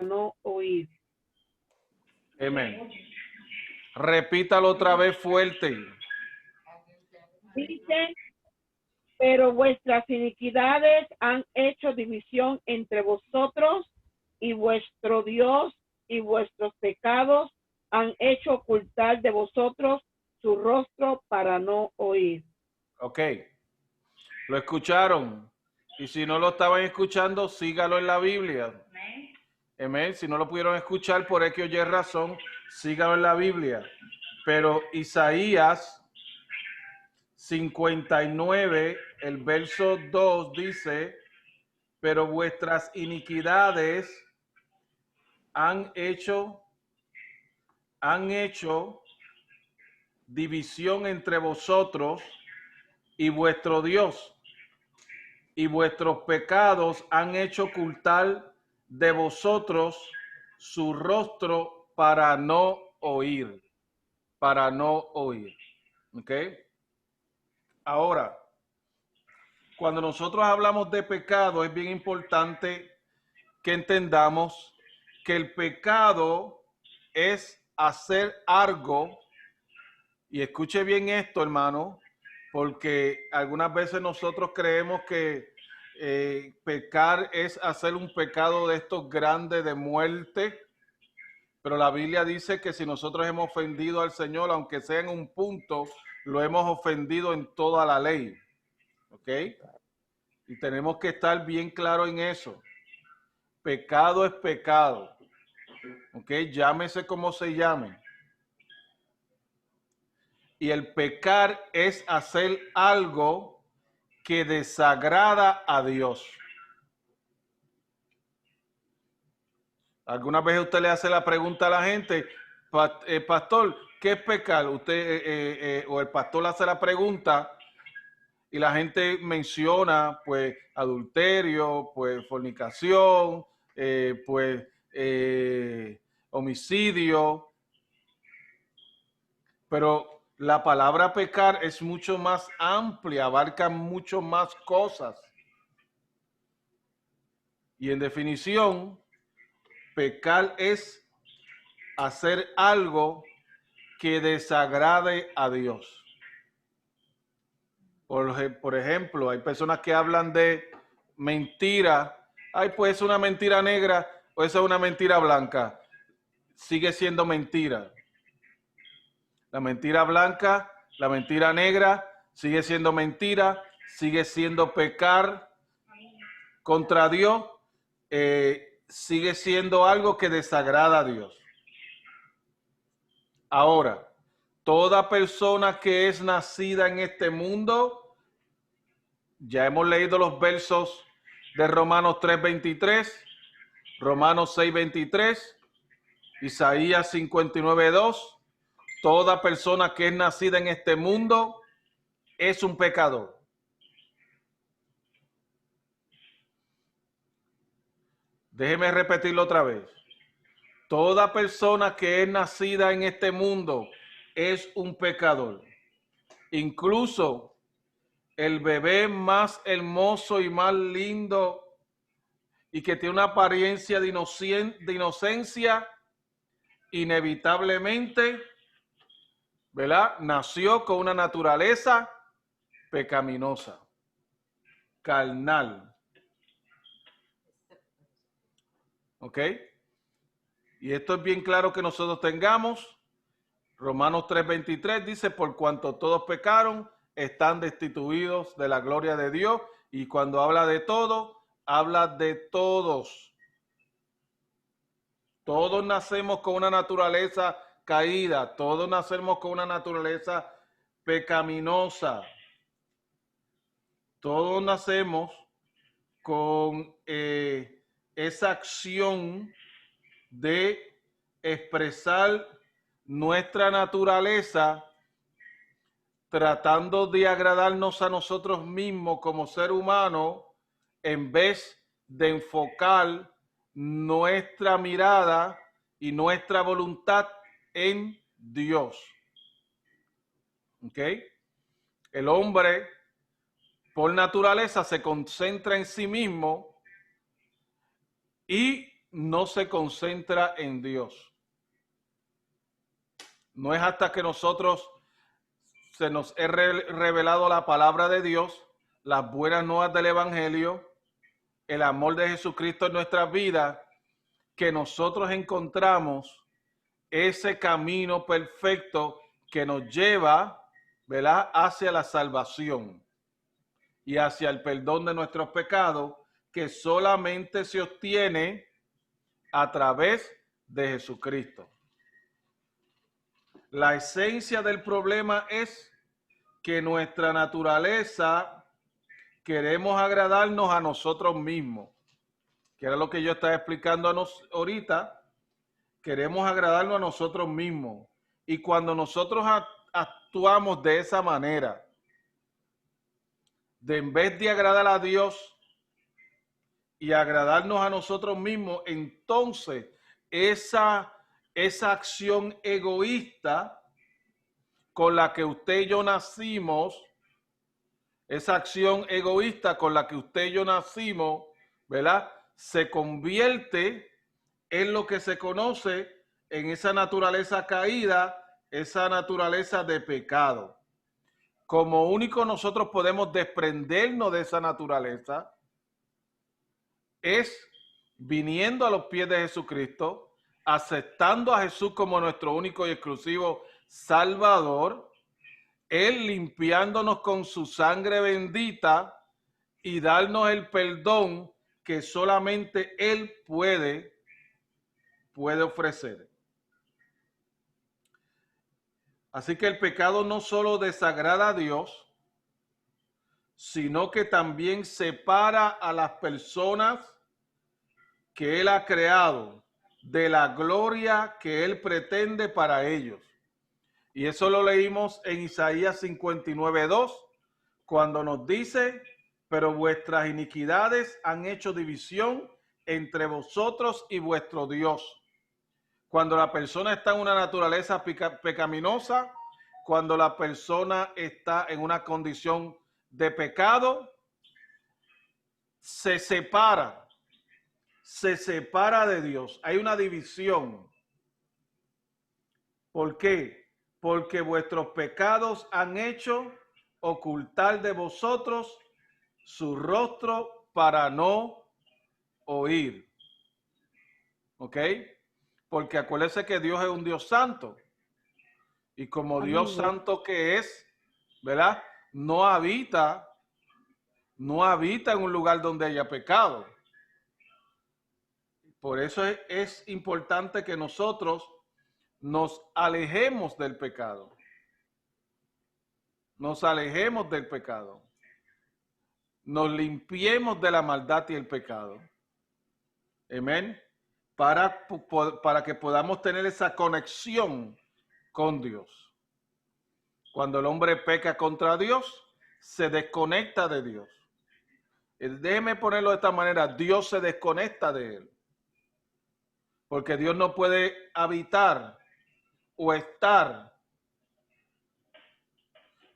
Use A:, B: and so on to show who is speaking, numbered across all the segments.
A: no oír.
B: Amén. Repítalo otra vez fuerte.
A: Dice, pero vuestras iniquidades han hecho división entre vosotros y vuestro Dios, y vuestros pecados han hecho ocultar de vosotros su rostro para no oír.
B: Ok. ¿Lo escucharon? Y si no lo estaban escuchando, sígalo en la Biblia. Amén. Si no lo pudieron escuchar por X o Y razón, sígalo en la Biblia. Pero Isaías 59, el verso 2 dice, pero vuestras iniquidades han hecho división entre vosotros y vuestro Dios, y vuestros pecados han hecho ocultar de vosotros su rostro para no oír, para no oír. ¿Ok? Ahora, cuando nosotros hablamos de pecado, es bien importante que entendamos que el pecado es hacer algo, y escuche bien esto, hermano, porque algunas veces nosotros creemos que pecar es hacer un pecado de estos grandes de muerte, pero la Biblia dice que si nosotros hemos ofendido al Señor, aunque sea en un punto, lo hemos ofendido en toda la ley. ¿Ok? Y tenemos que estar bien claro en eso. Pecado es pecado. ¿Ok? Llámese como se llame. Y el pecar es hacer algo que desagrada a Dios. Algunas veces usted le hace la pregunta a la gente, pastor, ¿qué es pecar? Usted o el pastor le hace la pregunta y la gente menciona, pues, adulterio, pues, fornicación, homicidio. Pero la palabra pecar es mucho más amplia, abarca mucho más cosas. Y en definición, pecar es hacer algo que desagrade a Dios. Por ejemplo, hay personas que hablan de mentira. Ay, pues es una mentira negra o esa es una mentira blanca. Sigue siendo mentira. La mentira blanca, la mentira negra, sigue siendo mentira, sigue siendo pecar contra Dios, sigue siendo algo que desagrada a Dios. Ahora, toda persona que es nacida en este mundo, ya hemos leído los versos de Romanos 3:23, Romanos 6:23, Isaías 59:2, toda persona que es nacida en este mundo es un pecador. Déjeme repetirlo otra vez. Toda persona que es nacida en este mundo es un pecador. Incluso el bebé más hermoso y más lindo y que tiene una apariencia de inocencia, inevitablemente, ¿verdad? Nació con una naturaleza pecaminosa, carnal. ¿Ok? Y esto es bien claro que nosotros tengamos. Romanos 3:23 dice, por cuanto todos pecaron, están destituidos de la gloria de Dios. Y cuando habla de todo, habla de todos. Todos nacemos con una naturaleza caída, todos nacemos con una naturaleza pecaminosa. Todos nacemos con esa acción de expresar nuestra naturaleza tratando de agradarnos a nosotros mismos como ser humano en vez de enfocar nuestra mirada y nuestra voluntad en Dios. ¿Ok? El hombre por naturaleza se concentra en sí mismo y no se concentra en Dios. No es hasta que nosotros se nos ha revelado la palabra de Dios, las buenas nuevas del Evangelio, el amor de Jesucristo en nuestras vidas, que nosotros encontramos ese camino perfecto que nos lleva, ¿verdad?, hacia la salvación y hacia el perdón de nuestros pecados, que solamente se obtiene a través de Jesucristo. La esencia del problema es que nuestra naturaleza queremos agradarnos a nosotros mismos, que era lo que yo estaba explicando ahorita. Queremos agradarnos a nosotros mismos. Y cuando nosotros actuamos de esa manera, de en vez de agradar a Dios y agradarnos a nosotros mismos, entonces esa acción egoísta con la que usted y yo nacimos, esa acción egoísta con la que usted y yo nacimos, ¿verdad?, se convierte en lo que se conoce en esa naturaleza caída, esa naturaleza de pecado. Como único nosotros podemos desprendernos de esa naturaleza es viniendo a los pies de Jesucristo, aceptando a Jesús como nuestro único y exclusivo Salvador, Él limpiándonos con su sangre bendita y darnos el perdón que solamente Él puede ofrecer. Así que el pecado no solo desagrada a Dios, sino que también separa a las personas que Él ha creado de la gloria que Él pretende para ellos. Y eso lo leímos en Isaías 59:2, cuando nos dice: pero vuestras iniquidades han hecho división entre vosotros y vuestro Dios. Cuando la persona está en una naturaleza pecaminosa, cuando la persona está en una condición de pecado, se separa de Dios. Hay una división. ¿Por qué? Porque vuestros pecados han hecho ocultar de vosotros su rostro para no oír. ¿Ok? Porque acuérdense que Dios es un Dios santo. Y como Dios santo que es, ¿verdad?, no habita en un lugar donde haya pecado. Por eso es importante que nosotros nos alejemos del pecado. Nos alejemos del pecado. Nos limpiemos de la maldad y el pecado. Amén. Para que podamos tener esa conexión con Dios. Cuando el hombre peca contra Dios, se desconecta de Dios. Déjeme ponerlo de esta manera: Dios se desconecta de él. Porque Dios no puede habitar o estar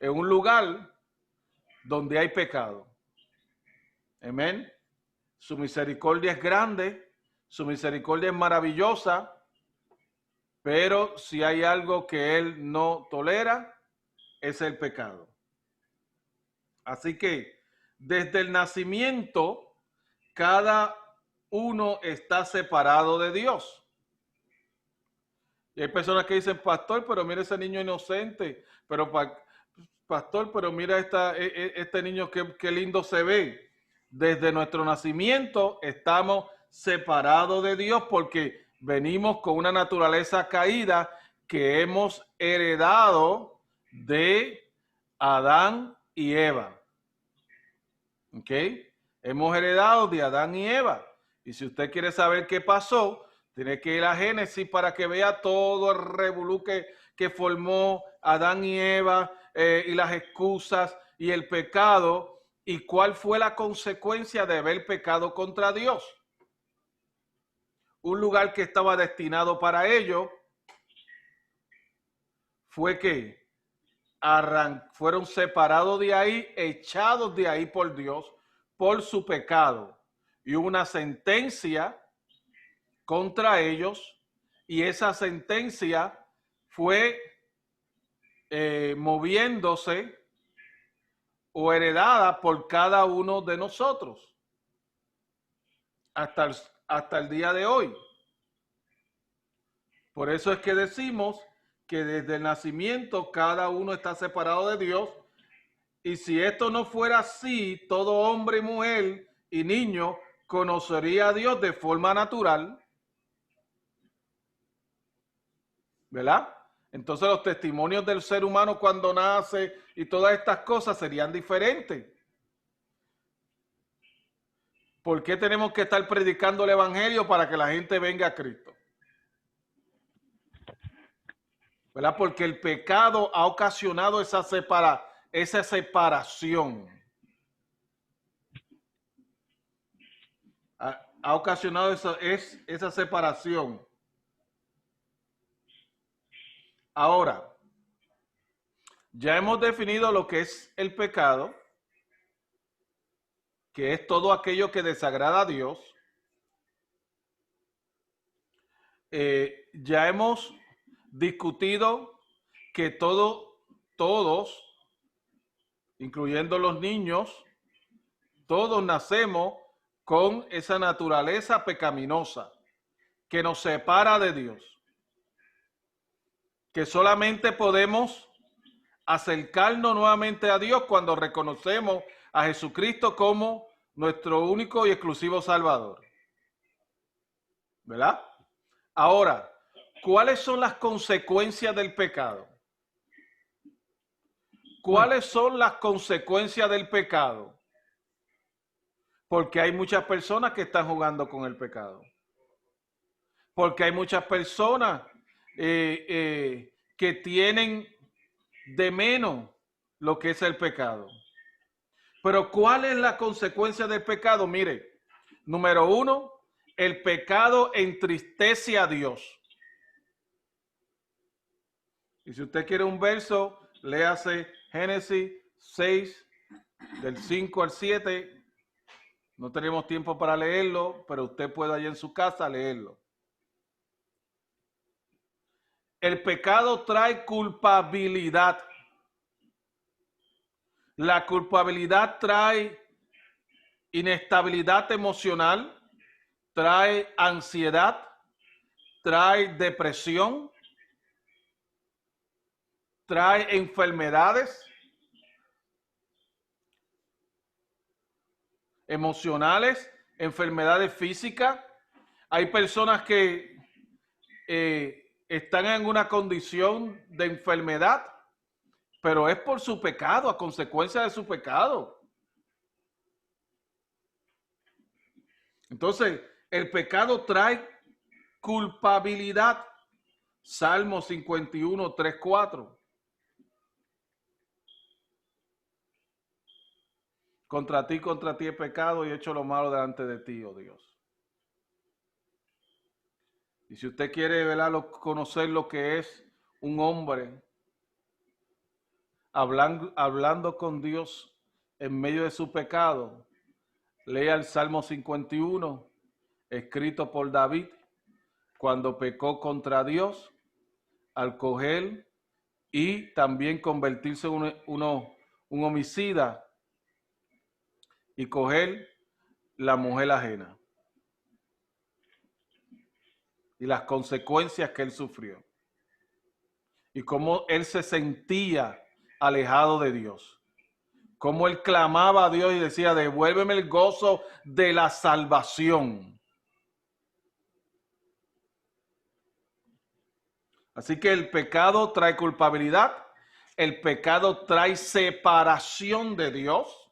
B: en un lugar donde hay pecado. Amén. Su misericordia es grande, su misericordia es maravillosa, pero si hay algo que Él no tolera, es el pecado. Así que desde el nacimiento, cada uno está separado de Dios. Y hay personas que dicen: pastor, pero mira ese niño inocente, pero pastor, pero mira este niño qué lindo se ve. Desde nuestro nacimiento estamos separados de Dios porque venimos con una naturaleza caída que hemos heredado de Adán y Eva. ¿Ok? Hemos heredado de Adán y Eva. Y si usted quiere saber qué pasó, tiene que ir a Génesis para que vea todo el revolú que formó Adán y Eva, y las excusas y el pecado, y cuál fue la consecuencia de haber pecado contra Dios. Un lugar que estaba destinado para ello fue que fueron separados de ahí, echados de ahí por Dios, por su pecado. Y hubo una sentencia contra ellos, y esa sentencia fue moviéndose o heredada por cada uno de nosotros hasta el día de hoy. Por eso es que decimos que desde el nacimiento cada uno está separado de Dios, y si esto no fuera así, todo hombre y mujer y niño conocería a Dios de forma natural, ¿verdad? Entonces los testimonios del ser humano cuando nace y todas estas cosas serían diferentes. ¿Por qué tenemos que estar predicando el evangelio para que la gente venga a Cristo? ¿Verdad? Porque el pecado ha ocasionado esa separación. Ha ocasionado esa separación. Ahora, ya hemos definido lo que es el pecado, que es todo aquello que desagrada a Dios. Ya hemos discutido que todos, incluyendo los niños, todos nacemos con esa naturaleza pecaminosa que nos separa de Dios, que solamente podemos acercarnos nuevamente a Dios cuando reconocemos a Jesucristo como nuestro único y exclusivo Salvador, ¿verdad? Ahora, ¿cuáles son las consecuencias del pecado? ¿Cuáles son las consecuencias del pecado? Porque hay muchas personas que están jugando con el pecado. Porque hay muchas personas que tienen de menos lo que es el pecado. Pero ¿cuál es la consecuencia del pecado? Mire, número uno, el pecado entristece a Dios. Y si usted quiere un verso, léase Génesis 6, del 5 al 7. No tenemos tiempo para leerlo, pero usted puede allá en su casa leerlo. El pecado trae culpabilidad. La culpabilidad trae inestabilidad emocional, trae ansiedad, trae depresión, trae enfermedades emocionales, enfermedades físicas. Hay personas que están en una condición de enfermedad, pero es por su pecado, a consecuencia de su pecado. Entonces, el pecado trae culpabilidad. Salmo 51, 3, 4. Contra ti he pecado y he hecho lo malo delante de ti, oh Dios. Y si usted quiere, ¿verdad?, conocer lo que es un hombre hablando con Dios en medio de su pecado, lea el Salmo 51, escrito por David, cuando pecó contra Dios, al coger y también convertirse en un homicida y coger la mujer ajena. Y las consecuencias que él sufrió. Y cómo él se sentía alejado de Dios. Cómo él clamaba a Dios y decía, devuélveme el gozo de la salvación. Así que el pecado trae culpabilidad. El pecado trae separación de Dios.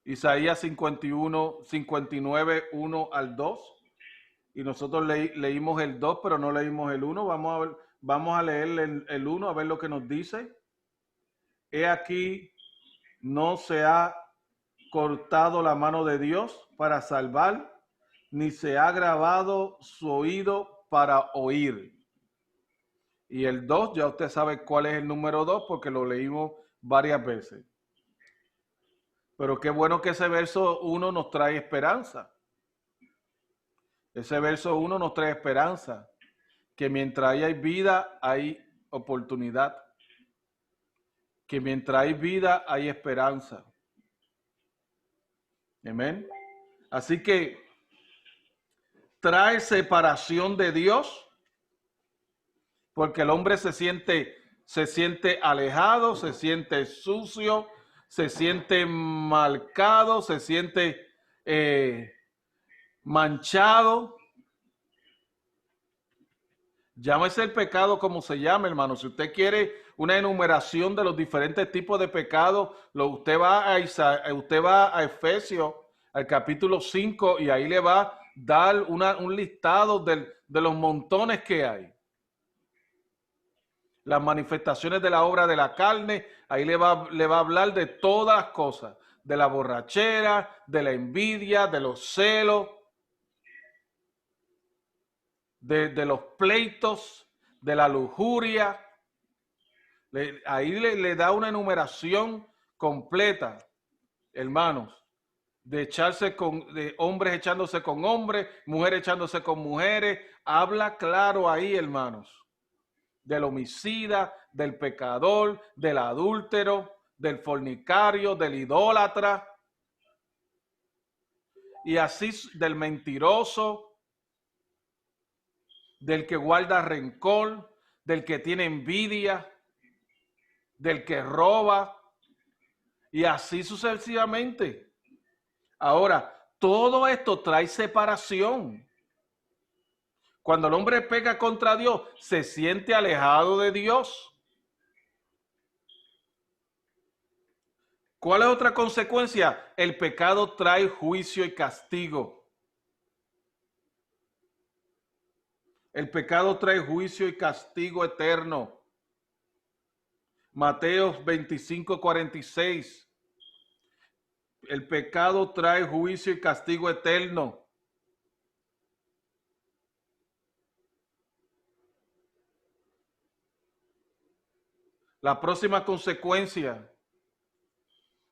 B: Isaías 51, 59, 1 al 2. Y nosotros leímos el 2, pero no leímos el 1. Vamos a leer el 1, a ver lo que nos dice. He aquí, no se ha cortado la mano de Dios para salvar, ni se ha grabado su oído para oír. Y el 2, ya usted sabe cuál es el número 2, porque lo leímos varias veces. Pero qué bueno que ese verso 1 nos trae esperanza. Ese verso 1 nos trae esperanza, que mientras hay vida hay oportunidad, que mientras hay vida hay esperanza. Amén. Así que trae separación de Dios, porque el hombre se siente alejado, se siente sucio, se siente marcado, se siente manchado. Llámese el pecado como se llame, hermano. Si usted quiere una enumeración de los diferentes tipos de pecados, usted va a Efesios, al capítulo 5, y ahí le va a dar un listado de los montones que hay. Las manifestaciones de la obra de la carne, ahí le va a hablar de todas las cosas, de la borrachera, de la envidia, de los celos, de los pleitos, de la lujuria. Ahí le da una enumeración completa, hermanos, de hombres echándose con hombres, mujeres echándose con mujeres. Habla claro ahí, hermanos, del homicida, del pecador, del adúltero, del fornicario, del idólatra, y así del mentiroso, del que guarda rencor, del que tiene envidia, del que roba, y así sucesivamente. Ahora, todo esto trae separación. Cuando el hombre peca contra Dios, se siente alejado de Dios. ¿Cuál es otra consecuencia? El pecado trae juicio y castigo. El pecado trae juicio y castigo eterno. Mateo 25:46. El pecado trae juicio y castigo eterno. La próxima consecuencia,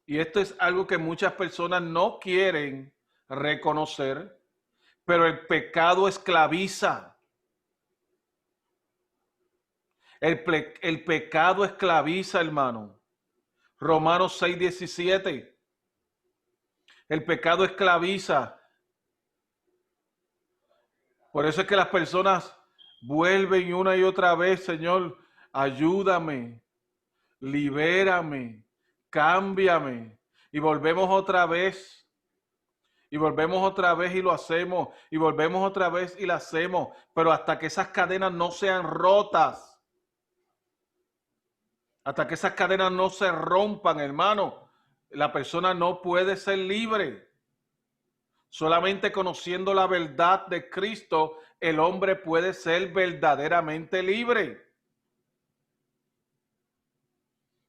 B: y esto es algo que muchas personas no quieren reconocer, pero el pecado esclaviza. El pecado esclaviza, hermano. Romanos 6:17. El pecado esclaviza. Por eso es que las personas vuelven una y otra vez: Señor, ayúdame, libérame, cámbiame. Y volvemos otra vez. Y volvemos otra vez y lo hacemos. Y volvemos otra vez y lo hacemos. Pero hasta que esas cadenas no sean rotas, hasta que esas cadenas no se rompan, hermano, la persona no puede ser libre. Solamente conociendo la verdad de Cristo, el hombre puede ser verdaderamente libre.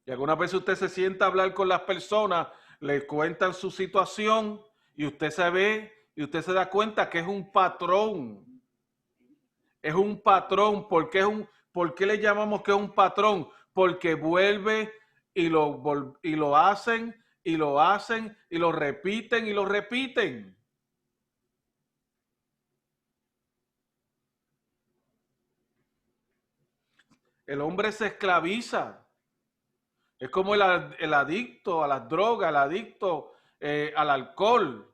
B: Y algunas veces usted se sienta a hablar con las personas, le cuentan su situación y usted se ve y usted se da cuenta que es un patrón. Es un patrón. ¿Por qué le llamamos que es un patrón? Porque vuelve y lo hacen y lo hacen y lo repiten y lo repiten. El hombre se esclaviza. Es como el adicto a las drogas, el adicto al alcohol.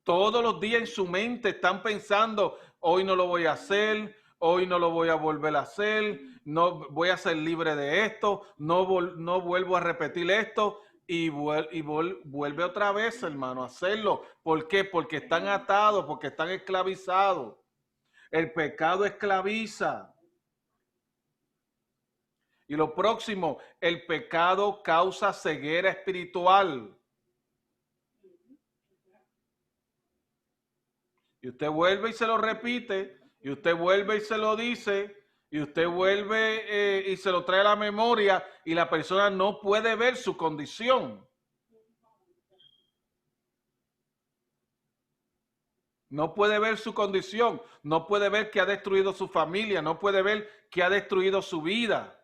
B: Todos los días en su mente están pensando: hoy no lo voy a hacer, hoy no lo voy a volver a hacer, no voy a ser libre de esto, no vuelvo a repetir esto, y vuelve otra vez, hermano, a hacerlo. ¿Por qué? Porque están atados, porque están esclavizados. El pecado esclaviza. Y lo próximo, el pecado causa ceguera espiritual. Y usted vuelve y se lo repite, y usted vuelve y se lo dice, y usted vuelve y se lo trae a la memoria, y la persona no puede ver su condición. No puede ver su condición, no puede ver que ha destruido su familia, no puede ver que ha destruido su vida.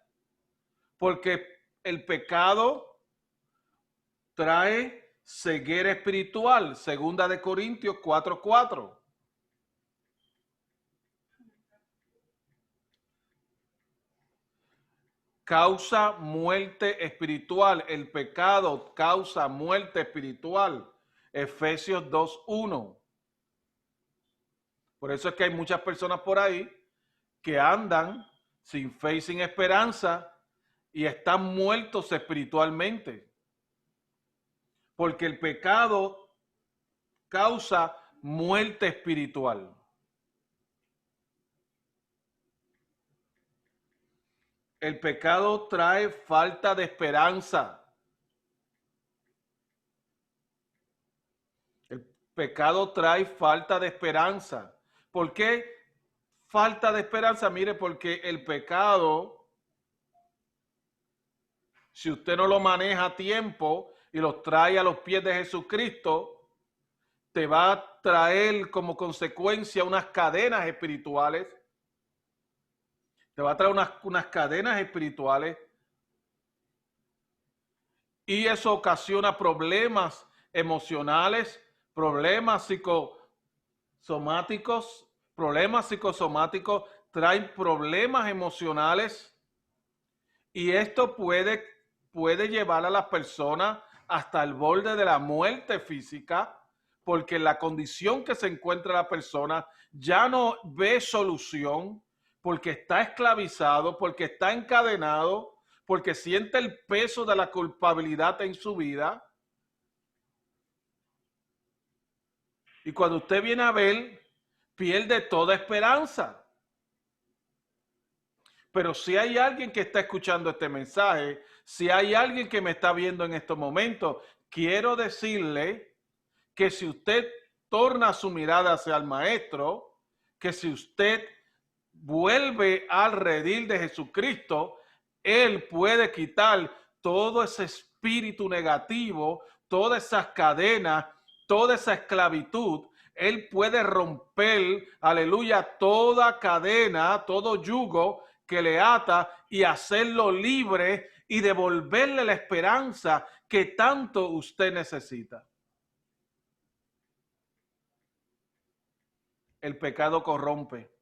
B: Porque el pecado trae ceguera espiritual, 2 Corintios 4:4. causa muerte espiritual. El pecado causa muerte espiritual. Efesios 2:1. Por eso es que hay muchas personas por ahí que andan sin fe y sin esperanza y están muertos espiritualmente. Porque el pecado causa muerte espiritual. El pecado trae falta de esperanza. El pecado trae falta de esperanza. ¿Por qué falta de esperanza? Mire, porque el pecado, si usted no lo maneja a tiempo y lo trae a los pies de Jesucristo, te va a traer como consecuencia unas cadenas espirituales. Te va a traer unas cadenas espirituales y eso ocasiona problemas emocionales, problemas psicosomáticos, traen problemas emocionales y esto puede llevar a las personas hasta el borde de la muerte física, porque la condición que se encuentra la persona ya no ve solución, porque está esclavizado, porque está encadenado, porque siente el peso de la culpabilidad en su vida. Y cuando usted viene a ver, pierde toda esperanza. Pero si hay alguien que está escuchando este mensaje, si hay alguien que me está viendo en estos momentos, quiero decirle que si usted torna su mirada hacia el Maestro, que si usted vuelve al redil de Jesucristo, Él puede quitar todo ese espíritu negativo, todas esas cadenas, toda esa esclavitud. Él puede romper, aleluya, toda cadena, todo yugo que le ata y hacerlo libre y devolverle la esperanza que tanto usted necesita. El pecado corrompe.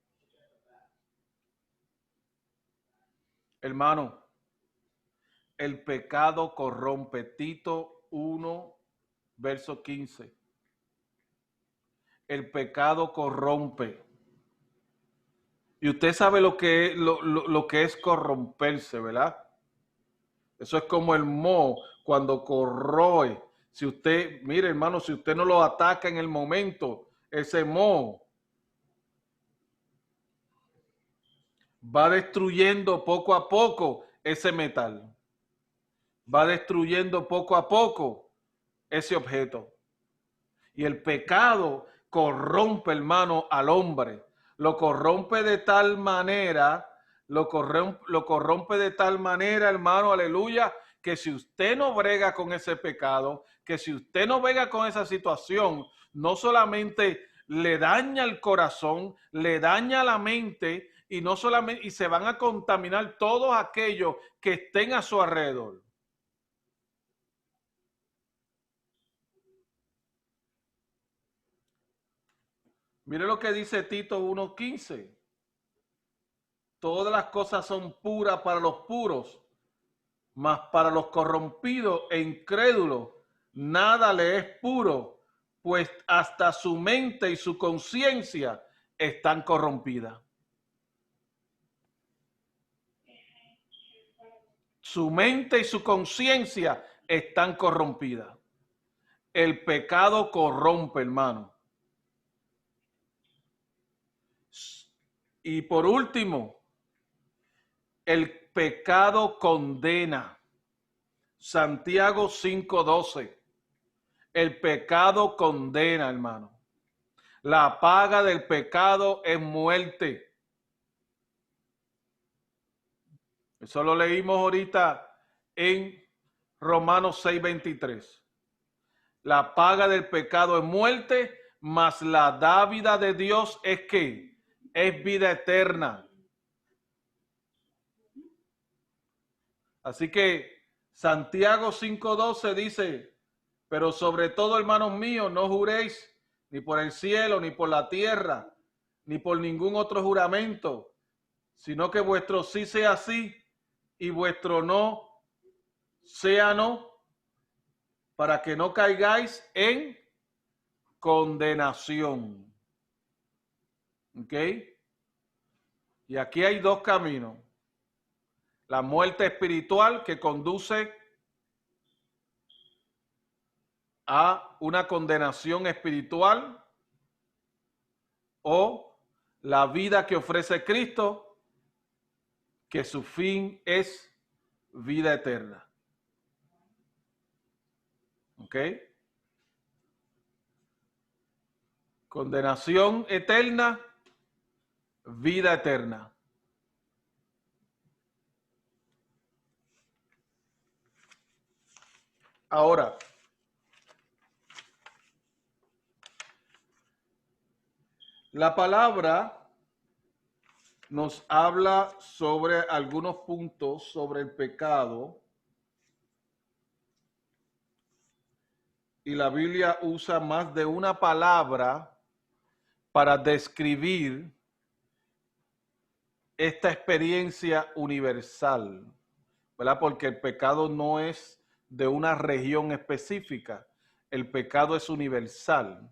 B: Hermano, el pecado corrompe. Tito 1, verso 15. El pecado corrompe. Y usted sabe lo que es corromperse, ¿verdad? Eso es como el moho cuando corroe. Si usted, mire hermano, si usted no lo ataca en el momento, ese moho va destruyendo poco a poco ese metal. Va destruyendo poco a poco ese objeto. Y el pecado corrompe, hermano, al hombre. Lo corrompe de tal manera, hermano, aleluya, que si usted no brega con ese pecado, que si usted no brega con esa situación, no solamente le daña el corazón, le daña la mente y no solamente, y se van a contaminar todos aquellos que estén a su alrededor. Mire lo que dice Tito 1:15. Todas las cosas son puras para los puros, mas para los corrompidos e incrédulos nada le es puro, pues hasta su mente y su conciencia están corrompidas. Su mente y su conciencia están corrompidas. El pecado corrompe, hermano. Y por último, el pecado condena. Santiago 5:12. El pecado condena, hermano. La paga del pecado es muerte. Eso lo leímos ahorita en Romanos 6:23. La paga del pecado es muerte, mas la dávida de Dios es ¿qué? Es vida eterna. Así que Santiago 5:12 dice, pero sobre todo, hermanos míos, no juréis ni por el cielo, ni por la tierra, ni por ningún otro juramento, sino que vuestro sí sea sí y vuestro no sea no, para que no caigáis en condenación. ¿Ok? Y aquí hay dos caminos. La muerte espiritual que conduce a una condenación espiritual, o la vida que ofrece Cristo, que su fin es vida eterna. ¿Ok? Condenación eterna, vida eterna. Ahora, la palabra nos habla sobre algunos puntos sobre el pecado, y la Biblia usa más de una palabra para describir esta experiencia universal, ¿verdad? Porque el pecado no es de una región específica, el pecado es universal.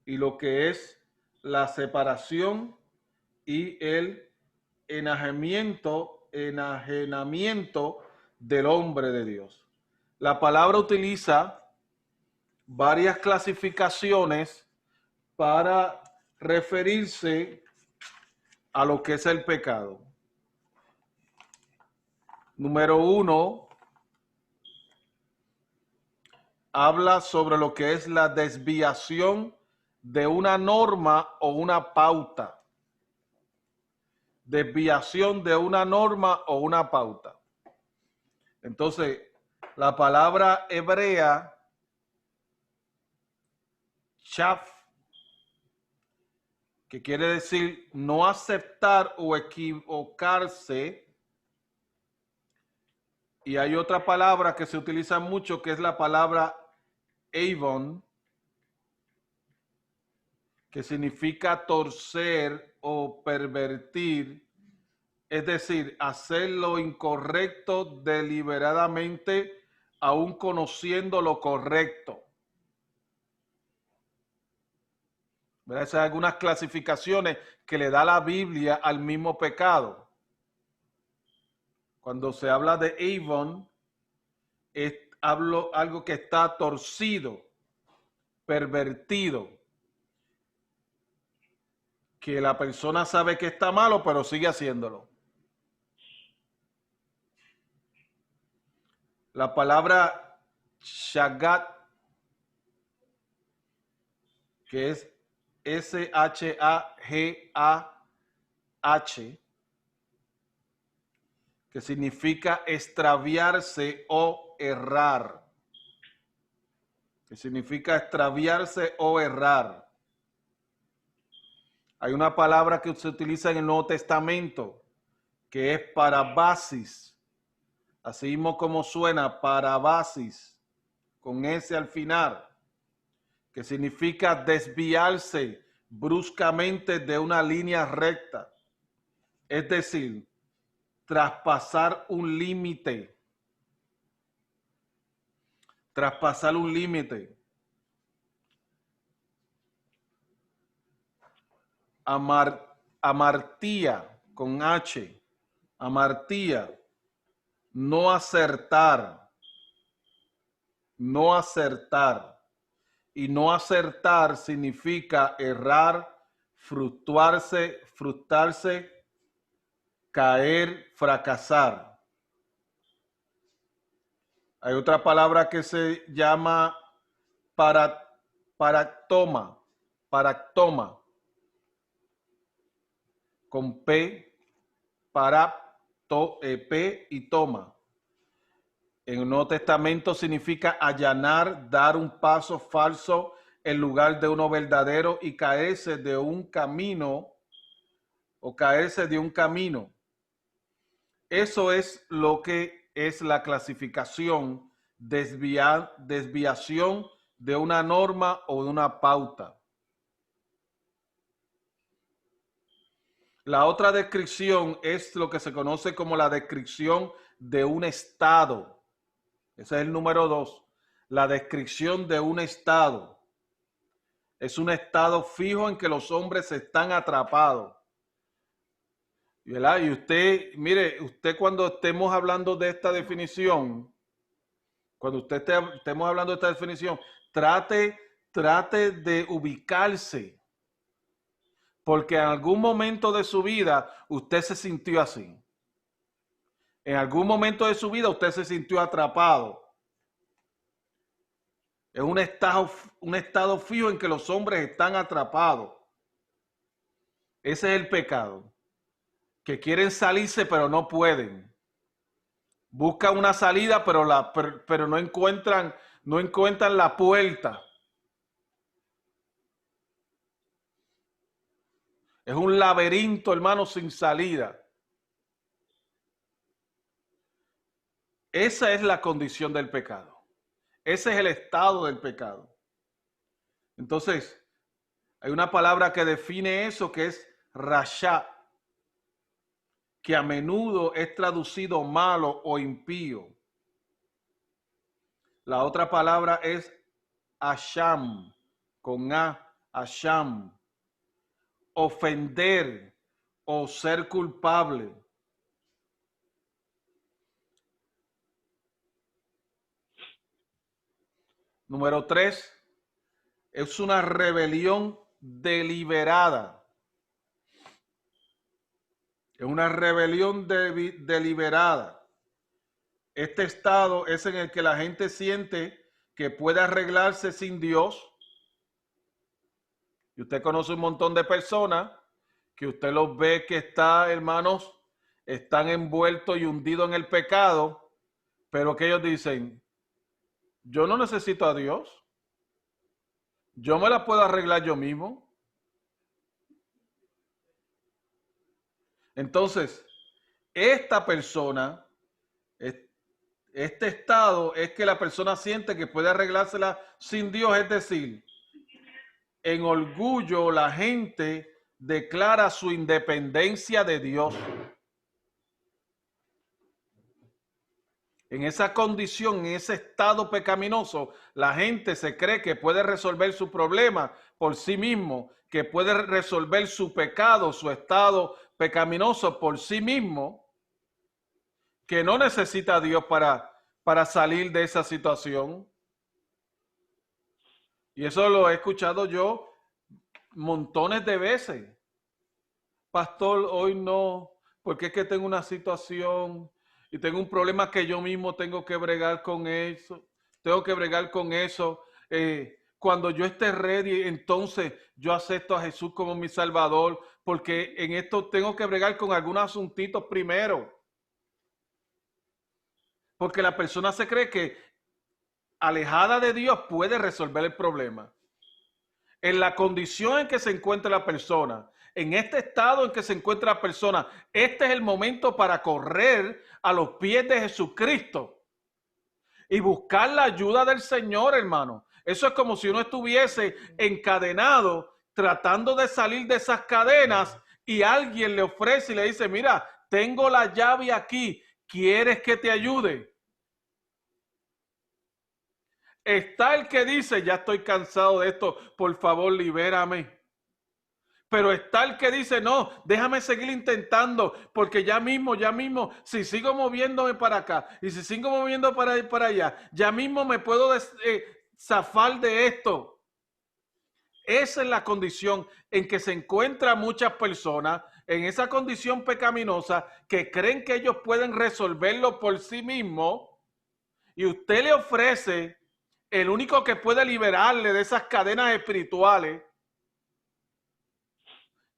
B: Y lo que es la separación y el enajenamiento del hombre de Dios. La palabra utiliza varias clasificaciones para referirse a lo que es el pecado. Número 1, habla sobre lo que es la desviación de una norma o una pauta. Desviación de una norma o una pauta. Entonces, la palabra hebrea, chaf, que quiere decir no aceptar o equivocarse. Y hay otra palabra que se utiliza mucho, que es la palabra avon, que significa torcer o pervertir, es decir, hacer lo incorrecto deliberadamente, aun conociendo lo correcto. ¿Verdad? Esas son algunas clasificaciones que le da la Biblia al mismo pecado. Cuando se habla de avon, es algo que está torcido, pervertido, que la persona sabe que está malo, pero sigue haciéndolo. La palabra shagat, que es S-H-A-G-A-H, que significa extraviarse o errar. Que significa extraviarse o errar. Hay una palabra que se utiliza en el Nuevo Testamento, que es parabasis. Así mismo como suena, parabasis, con S al final, que significa desviarse bruscamente de una línea recta. Es decir, traspasar un límite. Traspasar un límite. Amartía, con H. Amartía. No acertar. No acertar. Y no acertar significa errar, frustrarse, caer, fracasar. Hay otra palabra que se llama paractoma, con P, P y toma. En el Nuevo Testamento significa allanar, dar un paso falso en lugar de uno verdadero y caerse de un camino o caerse de un camino. Eso es lo que es la clasificación, desviación de una norma o de una pauta. La otra descripción es lo que se conoce como la descripción de un estado. Ese es el número 2. La descripción de un estado. Es un estado fijo en que los hombres están atrapados. ¿Verdad? Y usted, mire, usted cuando estemos hablando de esta definición, estemos hablando de esta definición, trate de ubicarse, porque en algún momento de su vida usted se sintió así. En algún momento de su vida usted se sintió atrapado. Es un estado fijo en que los hombres están atrapados. Ese es el pecado. Que quieren salirse pero no pueden. Buscan una salida pero no encuentran la puerta. Es un laberinto, hermano, sin salida. Esa es la condición del pecado. Ese es el estado del pecado. Entonces, hay una palabra que define eso que es rasha, que a menudo es traducido malo o impío. La otra palabra es asham, con A, asham, ofender o ser culpable. Número 3, es una rebelión deliberada. Es una rebelión deliberada. Este estado es en el que la gente siente que puede arreglarse sin Dios. Y usted conoce un montón de personas que usted los ve que hermanos, están envueltos y hundidos en el pecado, pero que ellos dicen, yo no necesito a Dios. Yo me la puedo arreglar yo mismo. Entonces, esta persona, este estado es que la persona siente que puede arreglársela sin Dios, es decir, en orgullo la gente declara su independencia de Dios. En esa condición, en ese estado pecaminoso, la gente se cree que puede resolver su problema por sí mismo, que puede resolver su pecado, su estado pecaminoso por sí mismo, que no necesita a Dios para salir de esa situación. Y eso lo he escuchado yo montones de veces. Pastor, hoy no, porque es que tengo una situación y tengo un problema que yo mismo tengo que bregar con eso. Tengo que bregar con eso. Cuando yo esté ready, entonces yo acepto a Jesús como mi Salvador, porque en esto tengo que bregar con algunos asuntitos primero. Porque la persona se cree que alejada de Dios puede resolver el problema. En la condición en que se encuentra la persona, en este estado en que se encuentra la persona, este es el momento para correr a los pies de Jesucristo y buscar la ayuda del Señor, hermano. Eso es como si uno estuviese encadenado tratando de salir de esas cadenas y alguien le ofrece y le dice, mira, tengo la llave aquí, ¿quieres que te ayude? Está el que dice, ya estoy cansado de esto, por favor, libérame. Pero está el que dice, no, déjame seguir intentando, porque ya mismo, si sigo moviéndome para acá y si sigo moviendo para allá, ya mismo me puedo zafar de esto. Esa es la condición en que se encuentran muchas personas, en esa condición pecaminosa, que creen que ellos pueden resolverlo por sí mismos, y usted le ofrece el único que puede liberarle de esas cadenas espirituales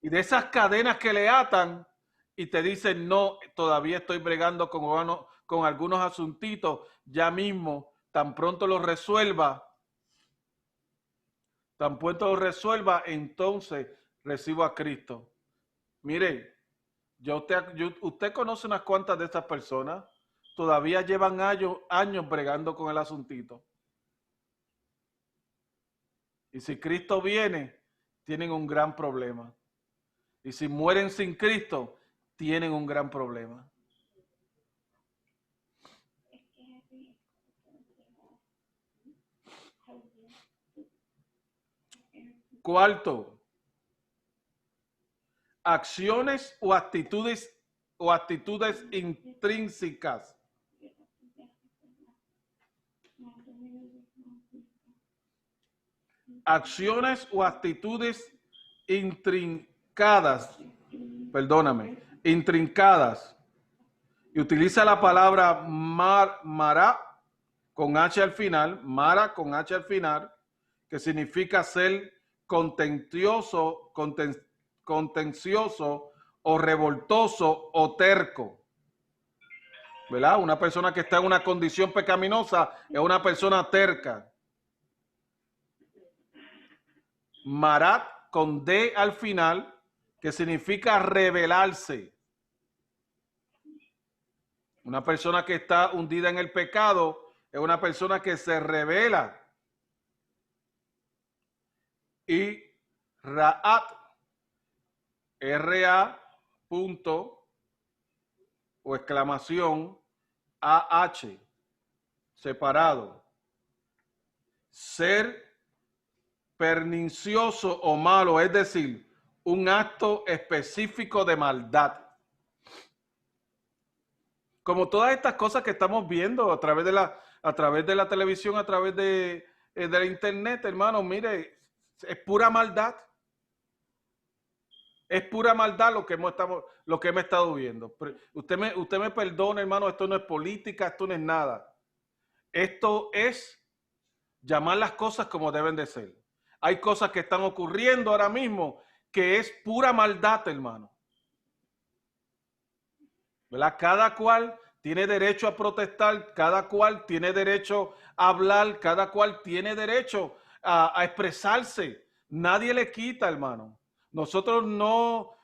B: y de esas cadenas que le atan, y te dicen, no, todavía estoy bregando con algunos asuntitos, ya mismo, tan pronto lo resuelva, entonces recibo a Cristo. Mire, usted conoce unas cuantas de estas personas, todavía llevan años bregando con el asuntito. Y si Cristo viene, tienen un gran problema. Y si mueren sin Cristo, tienen un gran problema. Cuarto, acciones o actitudes intrínsecas. Acciones o actitudes intrincadas. Perdóname, intrincadas. Y utiliza la palabra mara con H al final, mara con H al final, que significa ser contencioso o revoltoso o terco. ¿Verdad? Una persona que está en una condición pecaminosa es una persona terca. Marat con D al final, que significa rebelarse. Una persona que está hundida en el pecado es una persona que se rebela. Y Ra'at, R-A punto o exclamación A-H, separado. Ser pernicioso o malo, es decir, un acto específico de maldad. Como todas estas cosas que estamos viendo a través de la televisión, a través de la internet, hermano, mire, es pura maldad. Es pura maldad lo que hemos estado viendo. Usted me perdona, hermano, esto no es política, esto no es nada. Esto es llamar las cosas como deben de ser. Hay cosas que están ocurriendo ahora mismo que es pura maldad, hermano. ¿Verdad? Cada cual tiene derecho a protestar, cada cual tiene derecho a hablar, cada cual tiene derecho a expresarse. Nadie le quita, hermano. Nosotros no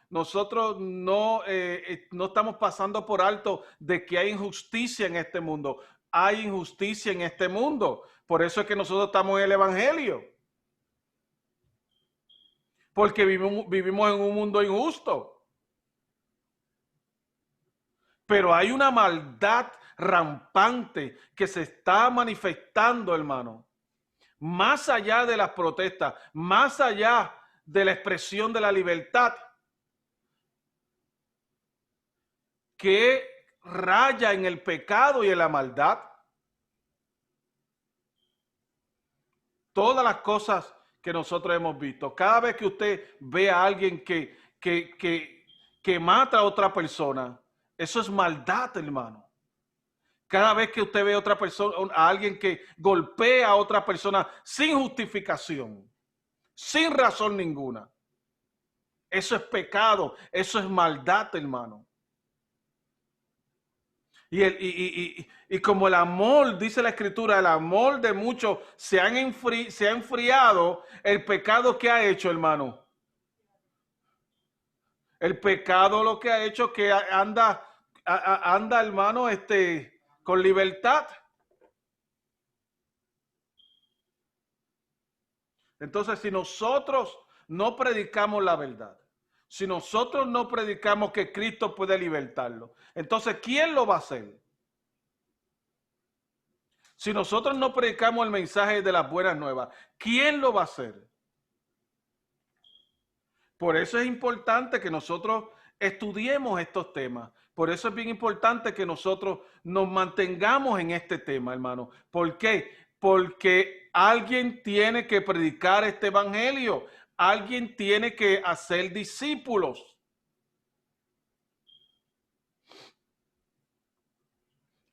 B: estamos pasando por alto de que hay injusticia en este mundo. Hay injusticia en este mundo. Por eso es que nosotros estamos en el Evangelio. Porque vivimos en un mundo injusto. Pero hay una maldad rampante que se está manifestando, hermano. Más allá de las protestas, más allá de la expresión de la libertad, que raya en el pecado y en la maldad. Todas las cosas que nosotros hemos visto. Cada vez que usted ve a alguien que mata a otra persona, eso es maldad, hermano. Cada vez que usted ve a otra persona, a alguien que golpea a otra persona sin justificación, sin razón ninguna, eso es pecado, eso es maldad, hermano. Y como el amor, dice la Escritura, el amor de muchos se ha enfriado, el pecado que ha hecho, hermano. El pecado lo que ha hecho que anda, hermano, con libertad. Entonces, si nosotros no predicamos la verdad, si nosotros no predicamos que Cristo puede libertarlo, entonces, ¿quién lo va a hacer? Si nosotros no predicamos el mensaje de las buenas nuevas, ¿quién lo va a hacer? Por eso es importante que nosotros estudiemos estos temas. Por eso es bien importante que nosotros nos mantengamos en este tema, hermano. ¿Por qué? Porque alguien tiene que predicar este evangelio. Alguien tiene que hacer discípulos.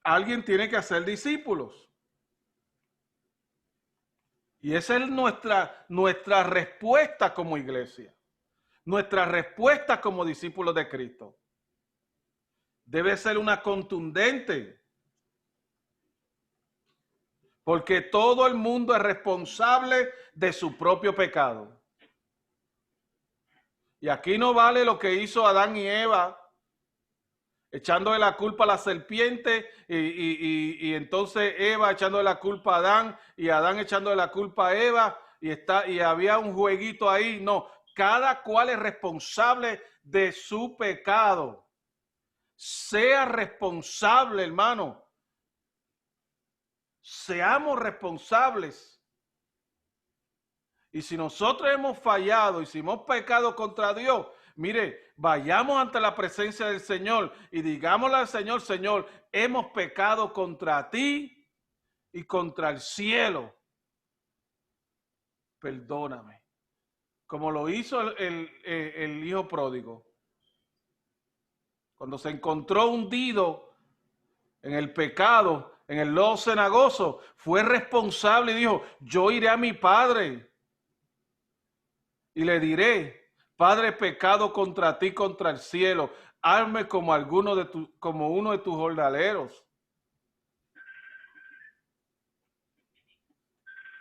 B: Alguien tiene que hacer discípulos. Y esa es nuestra respuesta como iglesia. Nuestra respuesta como discípulos de Cristo debe ser una contundente. Porque todo el mundo es responsable de su propio pecado. Y aquí no vale lo que hizo Adán y Eva, echándole la culpa a la serpiente y entonces Eva echándole la culpa a Adán y Adán echándole la culpa a Eva y había un jueguito ahí. No, cada cual es responsable de su pecado. Sea responsable, hermano. Seamos responsables. Y si nosotros hemos fallado y si hemos pecado contra Dios, mire, vayamos ante la presencia del Señor y digámosle al Señor, Señor, hemos pecado contra ti y contra el cielo. Perdóname. Como lo hizo el hijo pródigo. Cuando se encontró hundido en el pecado, en el lodo cenagoso, fue responsable y dijo, yo iré a mi padre y le diré, Padre, pecado contra ti, contra el cielo, hazme como uno de tus jornaleros.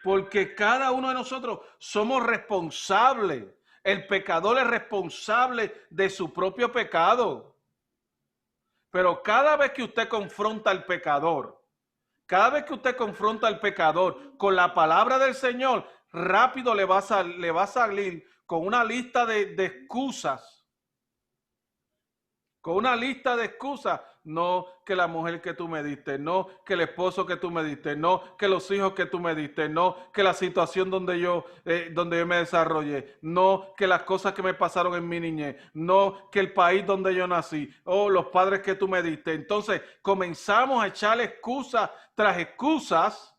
B: Porque cada uno de nosotros somos responsables. El pecador es responsable de su propio pecado. Pero cada vez que usted confronta al pecador, cada vez que usted confronta al pecador con la palabra del Señor, rápido le va a salir con una lista de excusas. Con una lista de excusas. No, que la mujer que tú me diste, no, que el esposo que tú me diste, no, que los hijos que tú me diste, no, que la situación donde yo me desarrollé, no, que las cosas que me pasaron en mi niñez, no, que el país donde yo nací, o los padres que tú me diste. Entonces comenzamos a echarle excusas tras excusas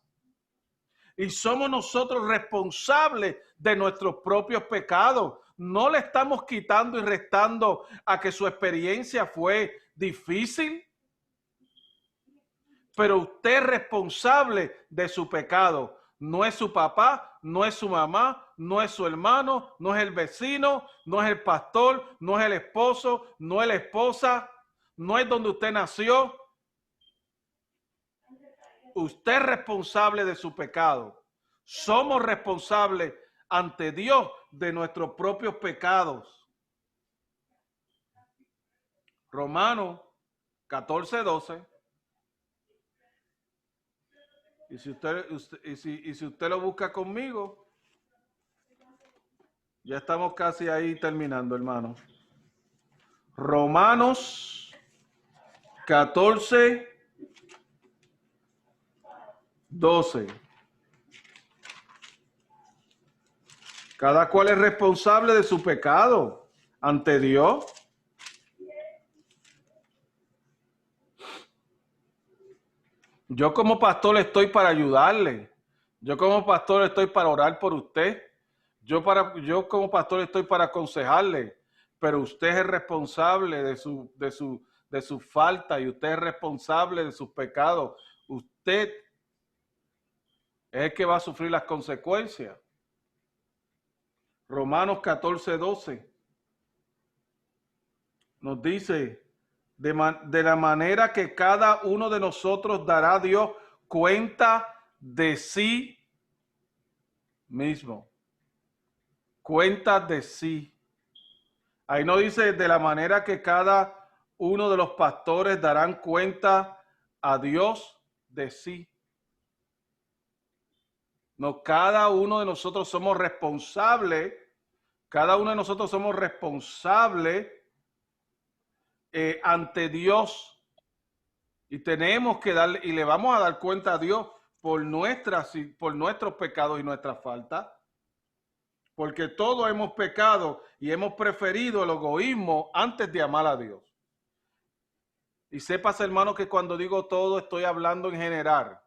B: y somos nosotros responsables de nuestros propios pecados. No le estamos quitando y restando a que su experiencia fue difícil, pero usted es responsable de su pecado. No es su papá, no es su mamá, no es su hermano, no es el vecino, no es el pastor, no es el esposo, no es la esposa, no es donde usted nació. Usted es responsable de su pecado. Somos responsables ante Dios de nuestros propios pecados. Romanos 14:12. Y si usted lo busca conmigo, ya estamos casi ahí terminando, hermano. Romanos 14:12. Cada cual es responsable de su pecado ante Dios. Yo como pastor estoy para ayudarle. Yo como pastor estoy para orar por usted. Yo como pastor estoy para aconsejarle. Pero usted es responsable de su falta y usted es responsable de sus pecados. Usted es el que va a sufrir las consecuencias. Romanos 14:12 nos dice, de la manera que cada uno de nosotros dará a Dios cuenta de sí mismo. Cuenta de sí. Ahí no dice de la manera que cada uno de los pastores darán cuenta a Dios de sí. No, cada uno de nosotros somos responsables. Cada uno de nosotros somos responsables ante Dios y tenemos que darle y le vamos a dar cuenta a Dios por nuestros pecados y nuestras faltas, porque todos hemos pecado y hemos preferido el egoísmo antes de amar a Dios. Y sepas, hermano, que cuando digo todo estoy hablando en general.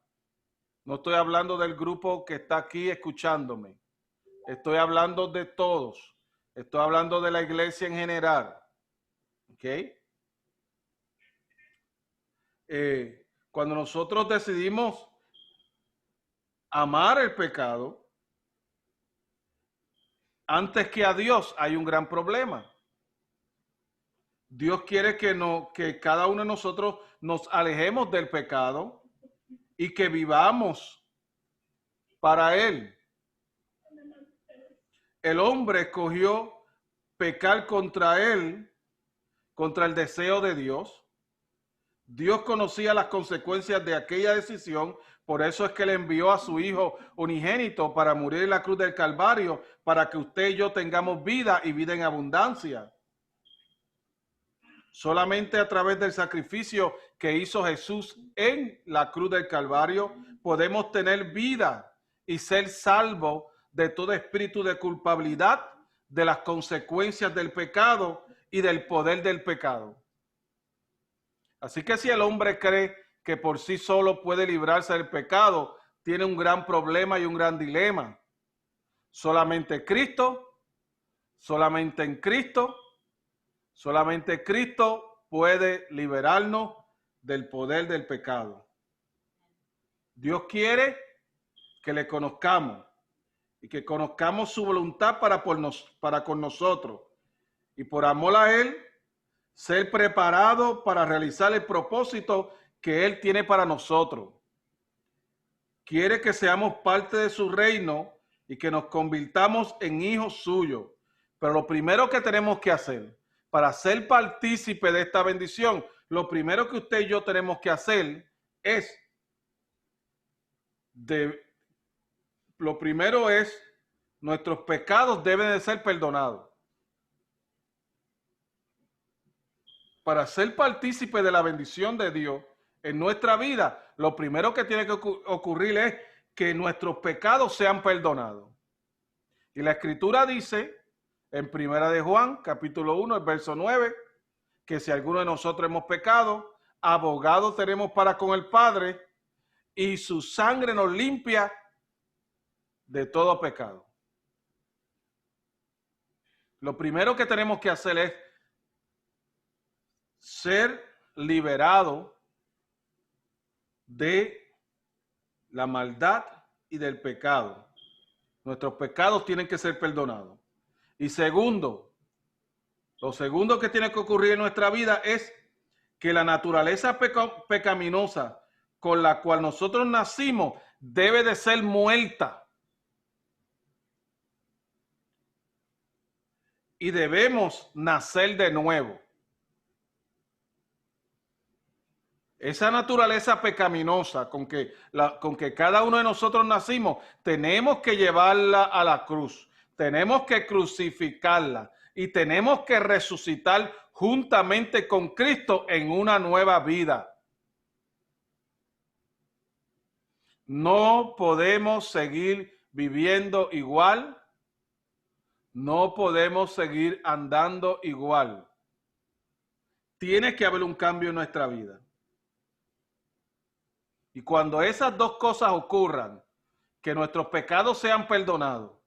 B: No estoy hablando del grupo que está aquí escuchándome. Estoy hablando de todos. Estoy hablando de la iglesia en general. ¿Ok? Cuando nosotros decidimos amar el pecado antes que a Dios, hay un gran problema. Dios quiere que cada uno de nosotros nos alejemos del pecado y que vivamos para Él. El hombre escogió pecar contra Él, contra el deseo de Dios. Dios conocía las consecuencias de aquella decisión, Por eso es que le envió a su Hijo unigénito para morir en la cruz del Calvario, para que usted y yo tengamos vida y vida en abundancia. Solamente a través del sacrificio que hizo Jesús en la cruz del Calvario podemos tener vida y ser salvos de todo espíritu de culpabilidad, de las consecuencias del pecado y del poder del pecado. Así que si el hombre cree que por sí solo puede librarse del pecado, tiene un gran problema y un gran dilema. Solamente Cristo, solamente en Cristo, solamente Cristo puede liberarnos del poder del pecado. Dios quiere que le conozcamos y que conozcamos su voluntad para con nosotros. Y por amor a Él, ser preparado para realizar el propósito que Él tiene para nosotros. Quiere que seamos parte de su reino y que nos convirtamos en hijos suyos. Pero lo primero que tenemos que hacer para ser partícipe de esta bendición, lo primero que usted y yo tenemos que hacer es, nuestros pecados deben de ser perdonados. Para ser partícipe de la bendición de Dios en nuestra vida, lo primero que tiene que ocurrir es que nuestros pecados sean perdonados. Y la Escritura dice en Primera de Juan, capítulo 1, el verso 9, que si alguno de nosotros hemos pecado, abogado tenemos para con el Padre, y su sangre nos limpia de todo pecado. Lo primero que tenemos que hacer es ser liberado de la maldad y del pecado. Nuestros pecados tienen que ser perdonados. Y segundo, lo segundo que tiene que ocurrir en nuestra vida es que la naturaleza pecaminosa con la cual nosotros nacimos debe de ser muerta. Y debemos nacer de nuevo. Esa naturaleza pecaminosa con que cada uno de nosotros nacimos, tenemos que llevarla a la cruz. Tenemos que crucificarla y tenemos que resucitar juntamente con Cristo en una nueva vida. No podemos seguir viviendo igual. No podemos seguir andando igual. Tiene que haber un cambio en nuestra vida. Y cuando esas dos cosas ocurran, que nuestros pecados sean perdonados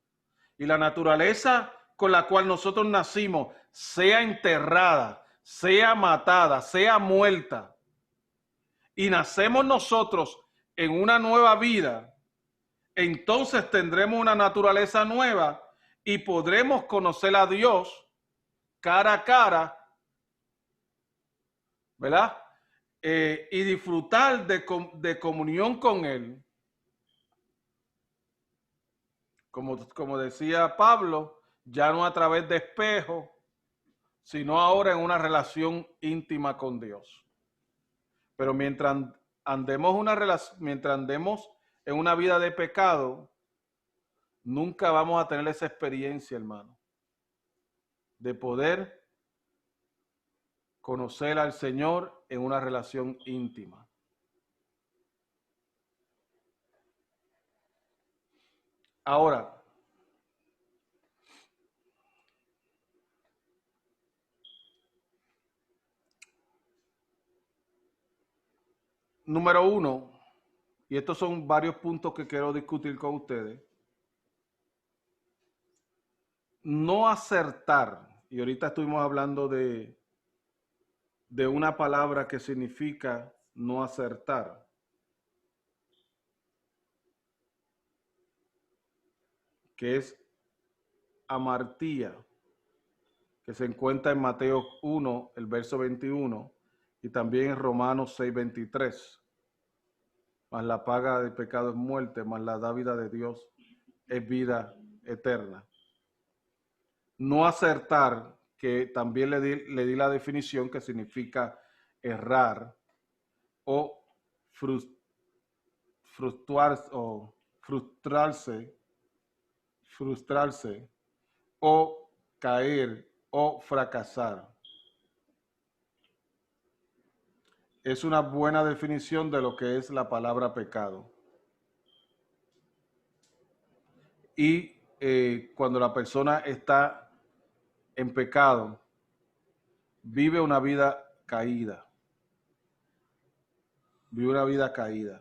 B: y la naturaleza con la cual nosotros nacimos sea enterrada, sea matada, sea muerta, y nacemos nosotros en una nueva vida, entonces tendremos una naturaleza nueva y podremos conocer a Dios cara a cara, ¿verdad? Y disfrutar de comunión con Él. Como decía Pablo, ya no a través de espejo, sino ahora en una relación íntima con Dios. Pero mientras andemos en una vida de pecado, nunca vamos a tener esa experiencia, hermano, de poder conocer al Señor en una relación íntima. Ahora, número uno, y estos son varios puntos que quiero discutir con ustedes. No acertar, y ahorita estuvimos hablando de una palabra que significa no acertar. Que es amartía, que se encuentra en Mateo 1, el verso 21, y también en Romanos 6, 23. Mas la paga del pecado es muerte, mas la dávida de Dios es vida eterna. No acertar, que también le di la definición, que significa errar o frustrarse o caer o fracasar. Es una buena definición de lo que es la palabra pecado. Y cuando la persona está en pecado, vive una vida caída. Vive una vida caída.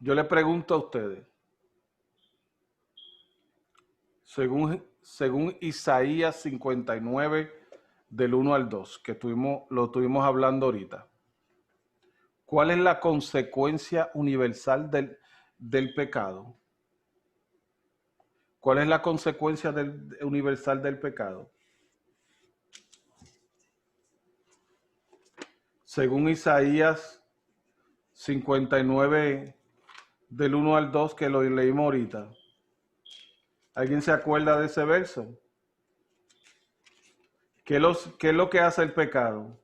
B: Yo le pregunto a ustedes, según Isaías 59, del 1 al 2, que lo estuvimos hablando ahorita, ¿cuál es la consecuencia universal del pecado? ¿Cuál es la consecuencia universal del pecado? Según Isaías 59, del 1 al 2, que lo leímos ahorita. ¿Alguien se acuerda de ese verso? ¿Qué es lo que hace el pecado?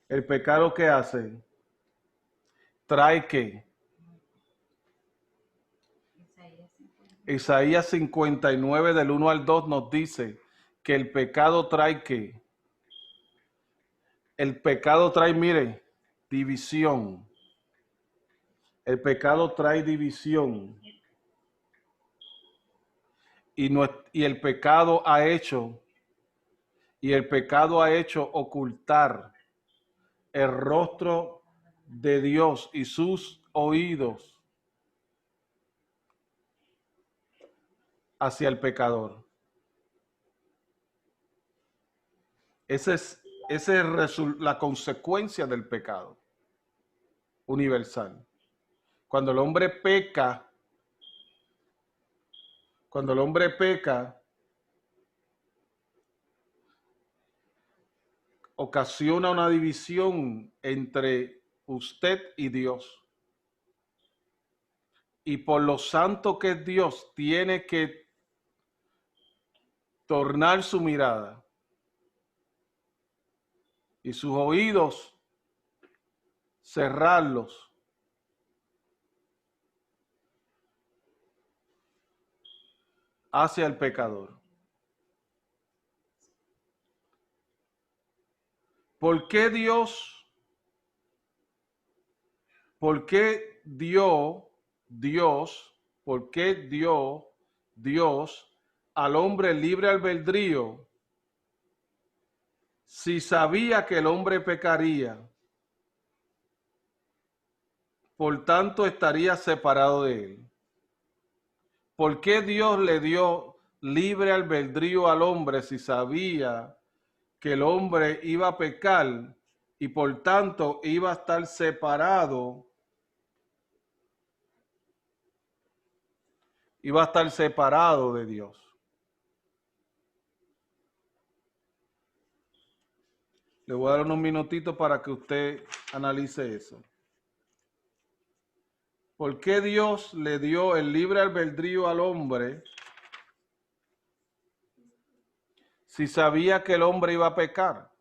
B: ¿El pecado qué hace? ¿Trae qué? Isaías 59, del 1 al 2, nos dice que el pecado trae qué. El pecado trae, mire, división. El pecado trae división. Y el pecado ha hecho ocultar el rostro de Dios y sus oídos hacia el pecador. Esa es la consecuencia del pecado universal. Cuando el hombre peca, ocasiona una división entre usted y Dios. Y por lo santo que es Dios, tiene que tornar su mirada y sus oídos, cerrarlos hacia el pecador. ¿Por qué Dios dio Dios al hombre libre albedrío si sabía que el hombre pecaría? Por tanto, estaría separado de él. ¿Por qué Dios le dio libre albedrío al hombre si sabía que el hombre iba a pecar y por tanto iba a estar separado? Iba a estar separado de Dios. Le voy a dar unos minutitos para que usted analice eso. ¿Por qué Dios le dio el libre albedrío al hombre si sabía que el hombre iba a pecar?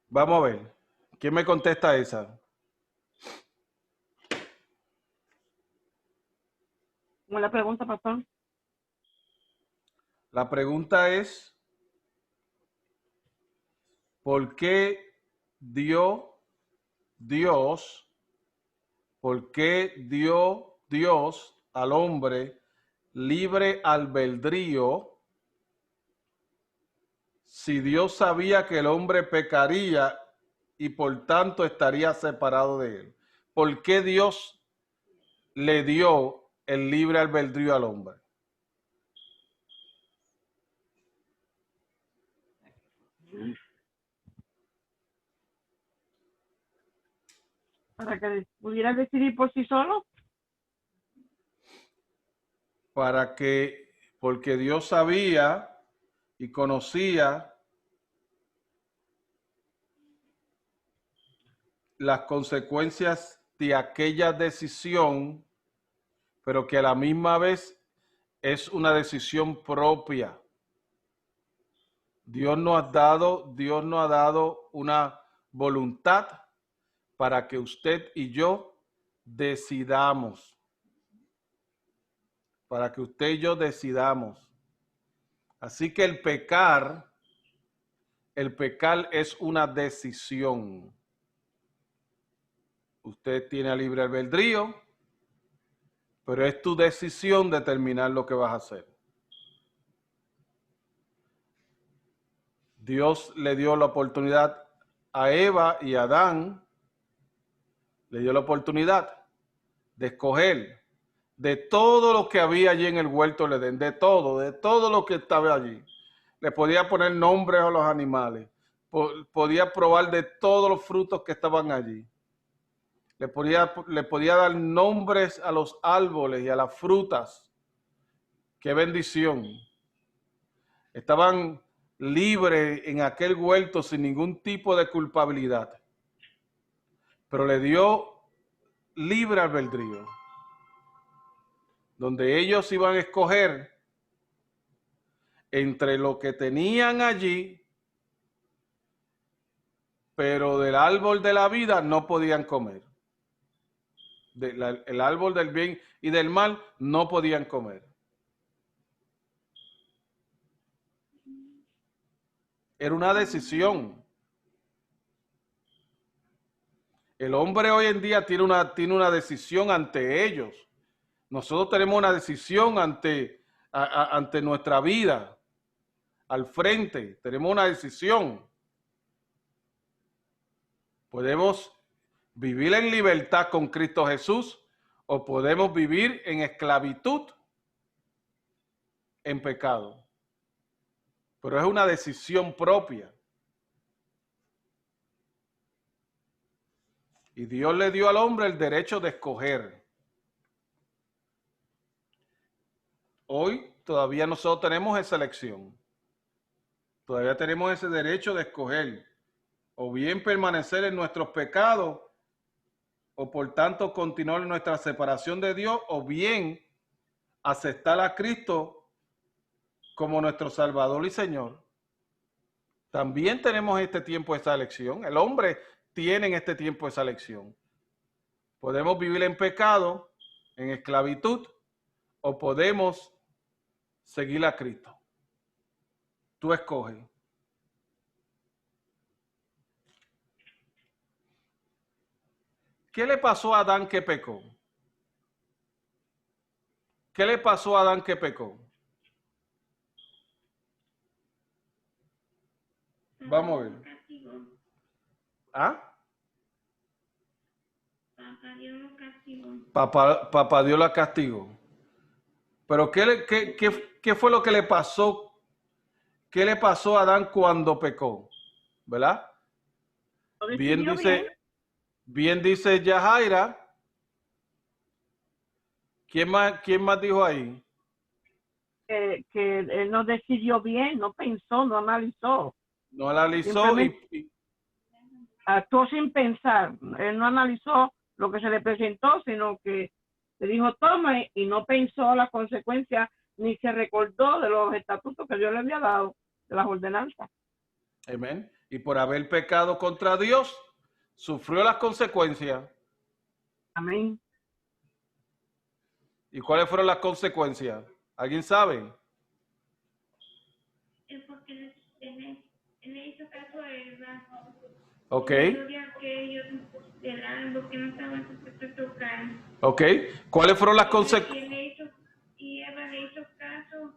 B: Vamos a ver. ¿Quién me contesta esa?
A: ¿Cómo la pregunta, pastor?
B: La pregunta es, ¿por qué dio Dios al hombre libre albedrío si Dios sabía que el hombre pecaría y por tanto estaría separado de él? ¿Por qué Dios le dio el libre albedrío al hombre?
A: Para que pudiera decidir por sí solo.
B: Porque Dios sabía y conocía las consecuencias de aquella decisión, pero que a la misma vez es una decisión propia. Dios nos ha dado una voluntad para que usted y yo decidamos. Para que usted y yo decidamos. Así que el pecar es una decisión. Usted tiene libre albedrío, pero es tu decisión determinar lo que vas a hacer. Dios le dio la oportunidad a Eva y a Adán, le dio la oportunidad de escoger de todo lo que había allí en el huerto del Edén, de todo lo que estaba allí. Le podía poner nombres a los animales, podía probar de todos los frutos que estaban allí. Le podía dar nombres a los árboles y a las frutas. ¡Qué bendición! Estaban libres en aquel huerto sin ningún tipo de culpabilidad. Pero le dio libre albedrío, donde ellos iban a escoger entre lo que tenían allí, pero del árbol de la vida no podían comer. El árbol del bien y del mal no podían comer. Era una decisión. El hombre hoy en día tiene una decisión ante ellos. Nosotros tenemos una decisión ante nuestra vida. Al frente, tenemos una decisión. Podemos vivir en libertad con Cristo Jesús o podemos vivir en esclavitud, en pecado. Pero es una decisión propia. Y Dios le dio al hombre el derecho de escoger. Hoy todavía nosotros tenemos esa elección. Todavía tenemos ese derecho de escoger. O bien permanecer en nuestros pecados, o por tanto continuar nuestra separación de Dios, o bien aceptar a Cristo como nuestro Salvador y Señor. También tenemos este tiempo esa elección. El hombre tiene en este tiempo esa elección. Podemos vivir en pecado, en esclavitud, o podemos seguir a Cristo. Tú escoges. ¿Qué le pasó a Adán que pecó? ¿Qué le pasó a Adán que pecó? Vamos a ver. ¿Ah?
C: Papá Dios lo castigó.
B: Papá Dios la castigó. Pero ¿qué fue lo que le pasó? ¿Qué le pasó a Adán cuando pecó? ¿Verdad? Bien dice Yajaira. ¿Quién más dijo ahí?
A: Que él no decidió bien, no pensó, no analizó.
B: No analizó y
A: actuó sin pensar. Él no analizó lo que se le presentó, sino que le dijo toma y no pensó las consecuencias ni se recordó de los estatutos que Dios le había dado, de las ordenanzas.
B: amén. Y por haber pecado contra Dios, sufrió las consecuencias.
A: Amén.
B: ¿Y cuáles fueron las consecuencias? ¿Alguien sabe?
C: Es porque él le hizo caso a Eva.
B: Ok.
C: Que ellos del árbol que no estaban supuestos a tocar.
B: Ok. ¿Cuáles fueron las consecuencias?
C: Y Eva le hizo caso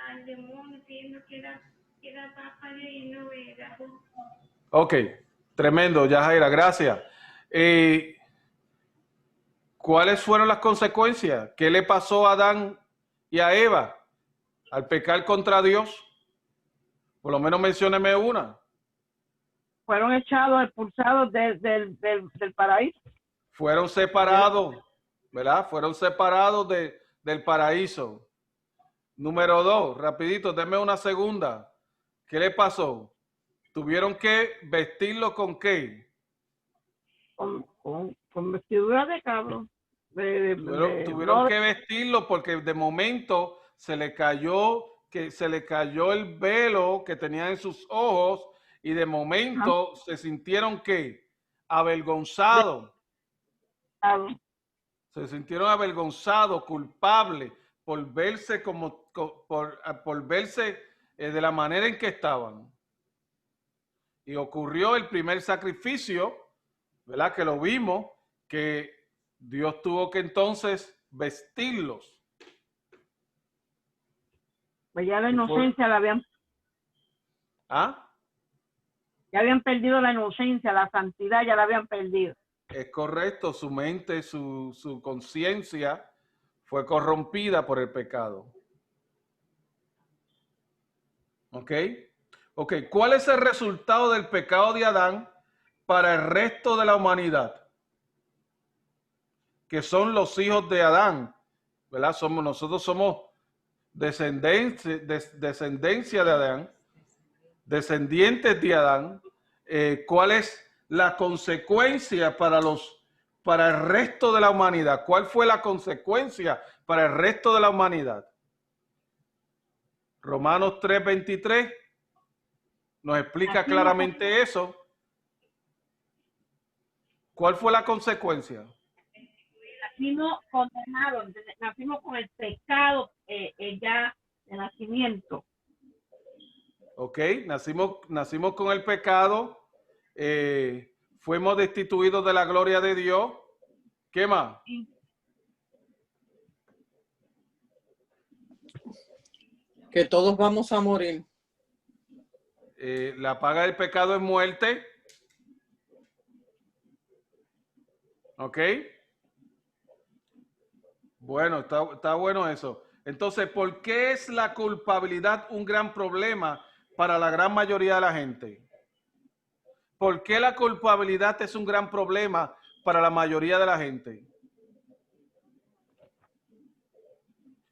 C: al demonio diciendo que era papá y no era.
B: Ok. Tremendo, Yajaira, gracias. ¿Cuáles fueron las consecuencias? ¿Qué le pasó a Adán y a Eva al pecar contra Dios? Por lo menos mencióneme una.
A: Fueron echados, expulsados del paraíso.
B: Fueron separados, ¿verdad? Fueron separados del paraíso. Número 2, rapidito, denme una segunda. ¿Qué le pasó? ¿Tuvieron que vestirlo con qué?
A: con vestidura de cabro.
B: Tuvieron que vestirlo porque de momento se le cayó el velo que tenía en sus ojos y de momento se sintieron que avergonzados. Se sintieron avergonzados, culpables por verse por verse de la manera en que estaban. Y ocurrió el primer sacrificio, ¿verdad? Que lo vimos, que Dios tuvo que entonces vestirlos.
A: Pues ya la inocencia la habían...
B: ¿Ah?
A: Ya habían perdido la inocencia, la santidad ya la habían perdido.
B: Es correcto, su mente, su conciencia fue corrompida por el pecado. ¿Ok? Ok, ¿cuál es el resultado del pecado de Adán para el resto de la humanidad? Que son los hijos de Adán, ¿verdad? Nosotros somos descendencia de Adán, descendientes de Adán. ¿Cuál es la consecuencia para el resto de la humanidad? ¿Cuál fue la consecuencia para el resto de la humanidad? Romanos 3:23 nos explica claramente eso. ¿Cuál fue la consecuencia?
A: Nacimos condenados, nacimos con el pecado ya de nacimiento.
B: Ok, nacimos con el pecado, fuimos destituidos de la gloria de Dios. ¿Qué más?
D: Que todos vamos a morir.
B: La paga del pecado es muerte. ¿Ok? Bueno, está bueno eso. Entonces, ¿por qué es la culpabilidad un gran problema para la gran mayoría de la gente? ¿Por qué la culpabilidad es un gran problema para la mayoría de la gente?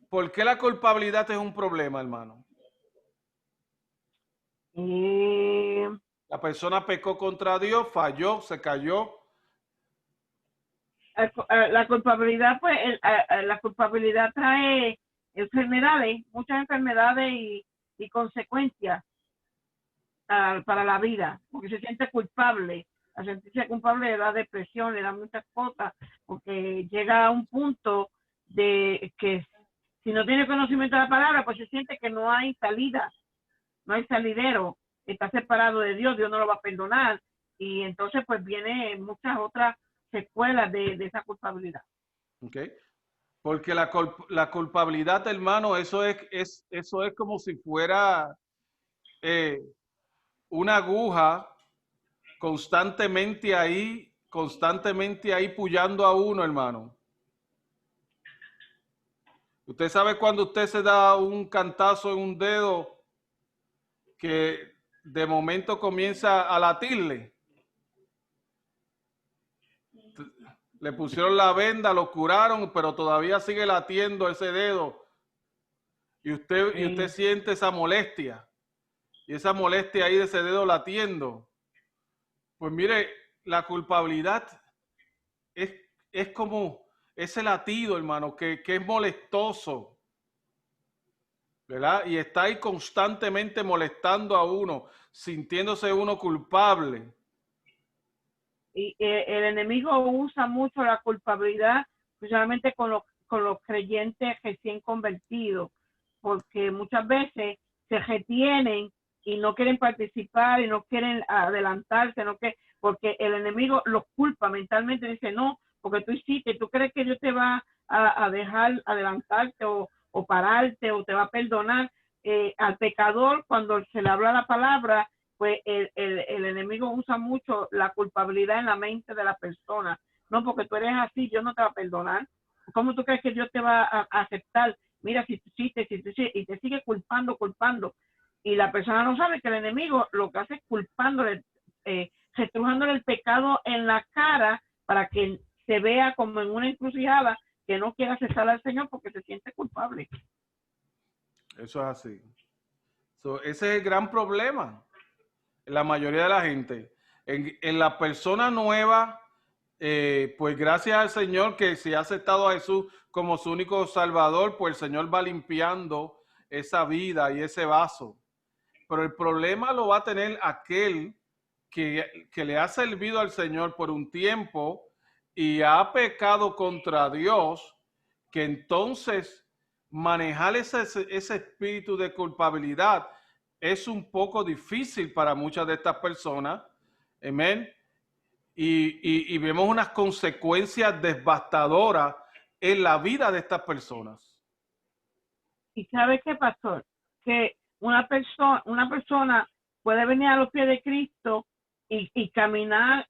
B: ¿Por qué la culpabilidad es un problema, hermano? La persona pecó contra Dios, falló, se cayó.
A: La culpabilidad, pues, la culpabilidad trae enfermedades, muchas enfermedades y consecuencias para la vida, porque se siente culpable. La sentirse culpable le da depresión, le da muchas cosas, porque llega a un punto de que si no tiene conocimiento de la palabra, pues se siente que no hay salida, no hay salidero, está separado de Dios, Dios no lo va a perdonar, y entonces pues viene muchas otras secuelas de esa culpabilidad.
B: Okay. Porque la culpabilidad, hermano, eso es como si fuera una aguja constantemente ahí puyando a uno, hermano. Usted sabe cuando usted se da un cantazo en un dedo que de momento comienza a latirle. Le pusieron la venda, lo curaron, pero todavía sigue latiendo ese dedo. Y usted siente esa molestia. Y esa molestia ahí de ese dedo latiendo. Pues mire, la culpabilidad es como ese latido, hermano, que es molestoso, ¿verdad? Y está ahí constantemente molestando a uno, sintiéndose uno culpable.
A: Y el enemigo usa mucho la culpabilidad, especialmente con los creyentes recién convertidos, porque muchas veces se retienen y no quieren participar y no quieren adelantarse, porque el enemigo los culpa mentalmente, dice, no, porque tú hiciste, tú crees que Dios te va a dejar adelantarte o pararte o te va a perdonar. Al pecador, cuando se le habla la palabra, pues el enemigo usa mucho la culpabilidad en la mente de la persona. No, porque tú eres así, Dios no te va a perdonar. ¿Cómo tú crees que Dios te va a aceptar? Mira, si tú hiciste, y te sigue culpando. Y la persona no sabe que el enemigo lo que hace es culpándole, restrujándole el pecado en la cara para que se vea como en una encrucijada que no quiere aceptar al Señor porque se siente culpable.
B: Eso es así. Ese es el gran problema. La mayoría de la gente, en la persona nueva, pues gracias al Señor que si ha aceptado a Jesús como su único Salvador, pues el Señor va limpiando esa vida y ese vaso. Pero el problema lo va a tener aquel que le ha servido al Señor por un tiempo y ha pecado contra Dios, que entonces manejar ese espíritu de culpabilidad es un poco difícil para muchas de estas personas. Amén. Y vemos unas consecuencias devastadoras en la vida de estas personas.
A: Y ¿sabe qué, pastor? Que una persona puede venir a los pies de Cristo y caminar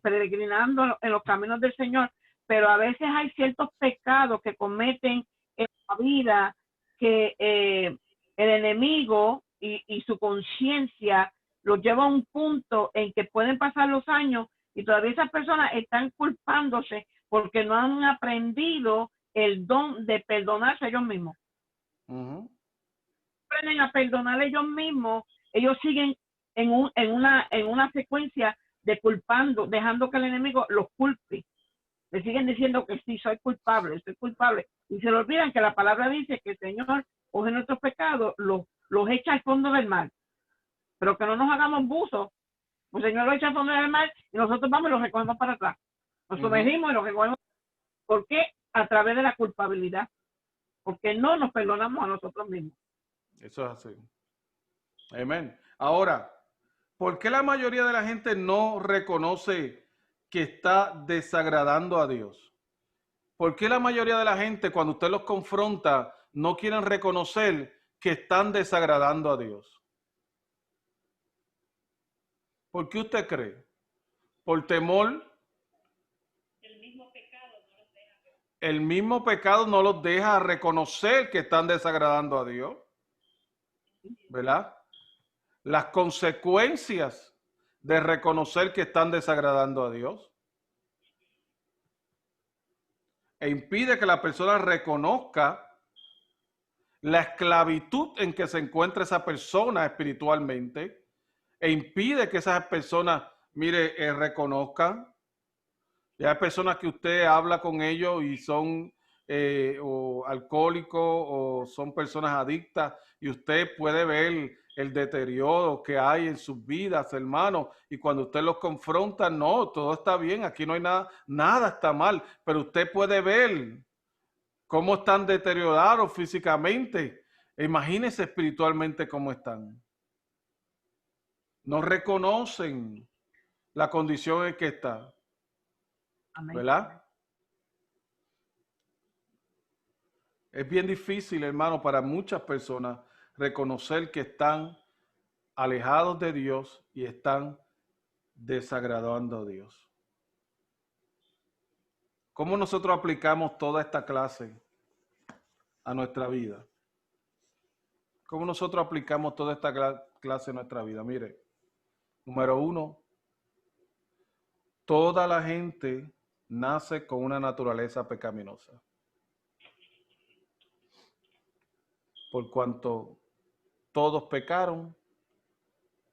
A: peregrinando en los caminos del Señor, pero a veces hay ciertos pecados que cometen en la vida que el enemigo y su conciencia los lleva a un punto en que pueden pasar los años y todavía esas personas están culpándose porque no han aprendido el don de perdonarse a ellos mismos. Aprenden a perdonar ellos mismos, ellos siguen en una secuencia de culpando, dejando que el enemigo los culpe. Le siguen diciendo que sí, soy culpable. Y se le olvidan que la palabra dice que el Señor coge nuestros pecados, los echa al fondo del mar. Pero que no nos hagamos buzos. El Señor los echa al fondo del mar y nosotros vamos y los recogemos para atrás. Nos sumergimos y los recogemos. ¿Por qué? A través de la culpabilidad. Porque no nos perdonamos a nosotros mismos.
B: Eso es así. Amén. Ahora, ¿por qué la mayoría de la gente no reconoce que está desagradando a Dios? ¿Por qué la mayoría de la gente, cuando usted los confronta, no quieren reconocer que están desagradando a Dios? ¿Por qué usted cree? ¿Por temor? El mismo pecado no los deja reconocer que están desagradando a Dios, ¿verdad? Las consecuencias de reconocer que están desagradando a Dios e impide que la persona reconozca la esclavitud en que se encuentra esa persona espiritualmente e impide que esas personas, mire, reconozcan. Y hay personas que usted habla con ellos y son o alcohólicos o son personas adictas y usted puede ver el deterioro que hay en sus vidas, hermano, y cuando usted los confronta, no, todo está bien, aquí no hay nada, nada está mal, pero usted puede ver cómo están deteriorados físicamente. Imagínese espiritualmente cómo están. No reconocen la condición en que están. ¿Verdad? Es bien difícil, hermano, para muchas personas reconocer que están alejados de Dios y están desagradando a Dios. ¿Cómo nosotros aplicamos toda esta clase a nuestra vida? ¿Cómo nosotros aplicamos toda esta clase a nuestra vida? Mire, número 1, toda la gente nace con una naturaleza pecaminosa. Por cuanto todos pecaron,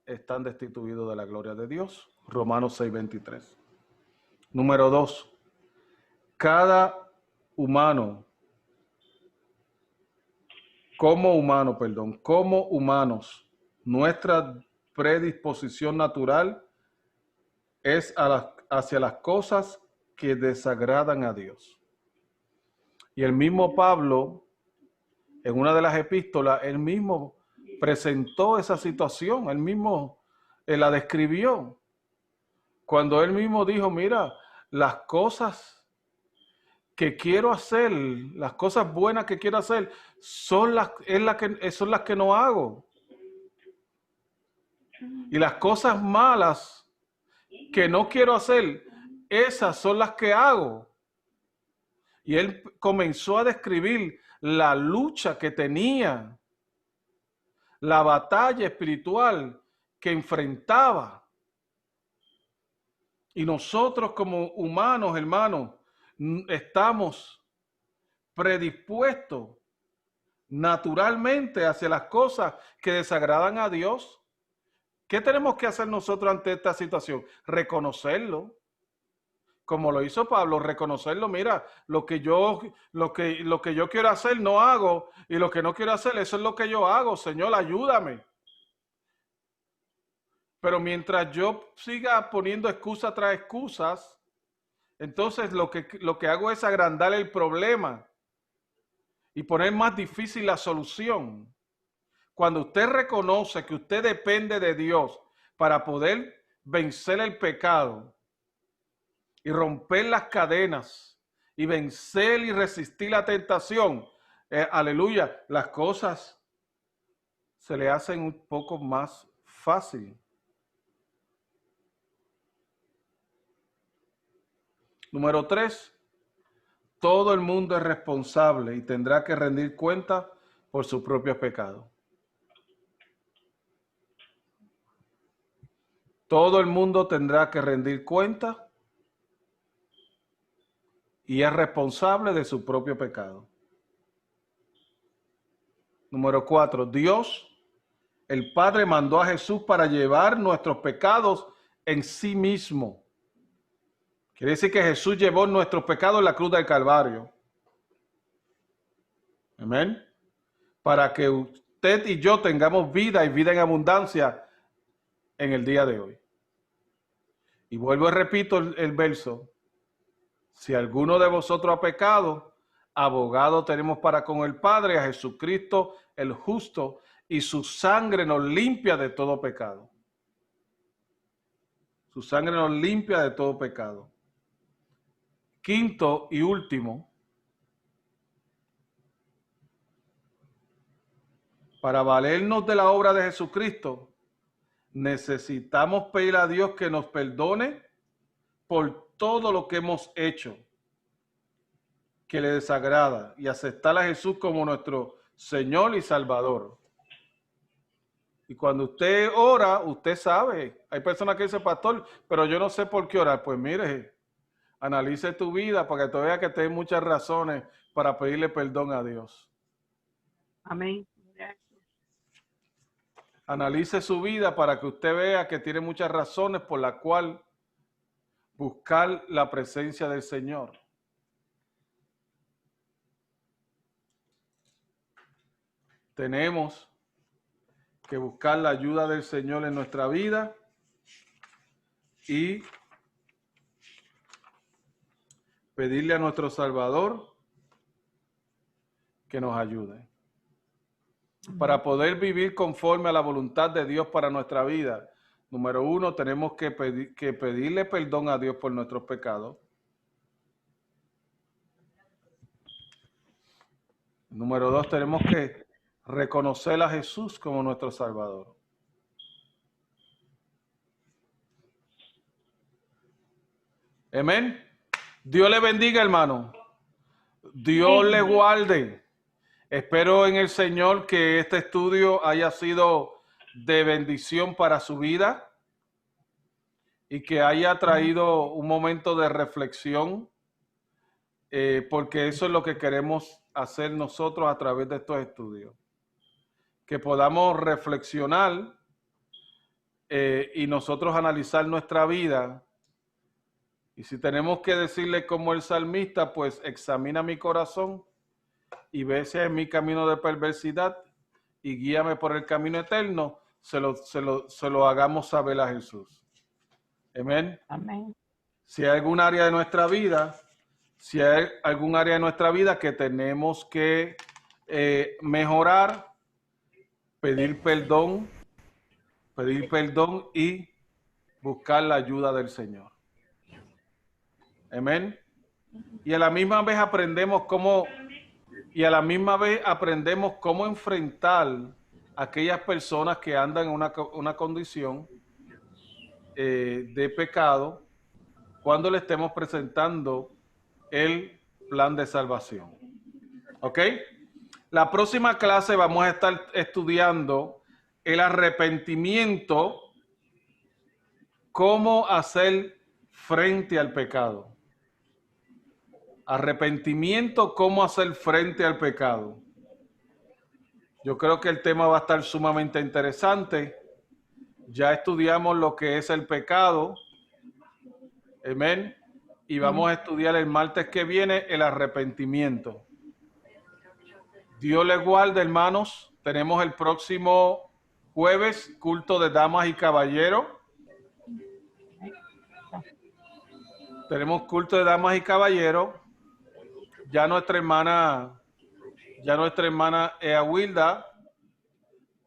B: están destituidos de la gloria de Dios. Romanos 6:23. Número 2. Cada humano, como humanos, nuestra predisposición natural es hacia las cosas que desagradan a Dios. Y el mismo Pablo, en una de las epístolas, él mismo presentó esa situación, él mismo la describió. Cuando él mismo dijo, mira, las cosas que quiero hacer, las cosas buenas que quiero hacer, son las que no hago. Y las cosas malas que no quiero hacer, esas son las que hago. Y él comenzó a describir la lucha que tenía, la batalla espiritual que enfrentaba. Y nosotros como humanos, hermanos, estamos predispuestos naturalmente hacia las cosas que desagradan a Dios. ¿Qué tenemos que hacer nosotros ante esta situación? Reconocerlo, como lo hizo Pablo, reconocerlo, mira, lo que yo quiero hacer no hago, y lo que no quiero hacer, eso es lo que yo hago. Señor, ayúdame. Pero mientras yo siga poniendo excusa tras excusas, entonces lo que hago es agrandar el problema y poner más difícil la solución. Cuando usted reconoce que usted depende de Dios para poder vencer el pecado y romper las cadenas y vencer y resistir la tentación, aleluya, las cosas se le hacen un poco más fácil. Número 3, todo el mundo es responsable y tendrá que rendir cuenta por sus propios pecados. Todo el mundo tendrá que rendir cuenta y es responsable de su propio pecado. Número 4, Dios, el Padre, mandó a Jesús para llevar nuestros pecados en sí mismo. Quiere decir que Jesús llevó nuestros pecados en la cruz del Calvario. Amén. Para que usted y yo tengamos vida y vida en abundancia en el día de hoy. Y vuelvo y repito el verso. Si alguno de vosotros ha pecado, abogado tenemos para con el Padre, a Jesucristo el justo, y su sangre nos limpia de todo pecado. Su sangre nos limpia de todo pecado. Quinto y último, para valernos de la obra de Jesucristo, necesitamos pedir a Dios que nos perdone por todo lo que hemos hecho que le desagrada y aceptar a Jesús como nuestro Señor y Salvador. Y cuando usted ora, usted sabe, hay personas que dicen, pastor, pero yo no sé por qué orar. Pues mire, analice tu vida para que tú veas que tienes muchas razones para pedirle perdón a Dios.
A: Amén.
B: Analice su vida para que usted vea que tiene muchas razones por las cuales buscar la presencia del Señor. Tenemos que buscar la ayuda del Señor en nuestra vida y pedirle a nuestro Salvador que nos ayude. Para poder vivir conforme a la voluntad de Dios para nuestra vida, número 1, tenemos que pedirle perdón a Dios por nuestros pecados. Número 2, tenemos que reconocer a Jesús como nuestro Salvador. Amén. Dios le bendiga, hermano. Dios le guarde. Espero en el Señor que este estudio haya sido de bendición para su vida y que haya traído un momento de reflexión, porque eso es lo que queremos hacer nosotros a través de estos estudios. Que podamos reflexionar y nosotros analizar nuestra vida. Y si tenemos que decirle como el salmista, pues examina mi corazón y ve si es mi camino de perversidad y guíame por el camino eterno, se lo hagamos saber a Jesús. Amén.
A: Amén.
B: Si hay algún área de nuestra vida, que tenemos que mejorar, pedir perdón y buscar la ayuda del Señor. Amén. Y a la misma vez aprendemos cómo enfrentar a aquellas personas que andan en una condición de pecado cuando le estemos presentando el plan de salvación. ¿Ok? La próxima clase vamos a estar estudiando el arrepentimiento, cómo hacer frente al pecado. Arrepentimiento, cómo hacer frente al pecado. Yo creo que el tema va a estar sumamente interesante. Ya estudiamos lo que es el pecado. Amén. y vamos a estudiar el martes que viene el arrepentimiento. Dios les guarde, hermanos. Tenemos el próximo jueves culto de damas y caballeros. Tenemos culto de damas y caballeros. Ya nuestra hermana Ea Wilda,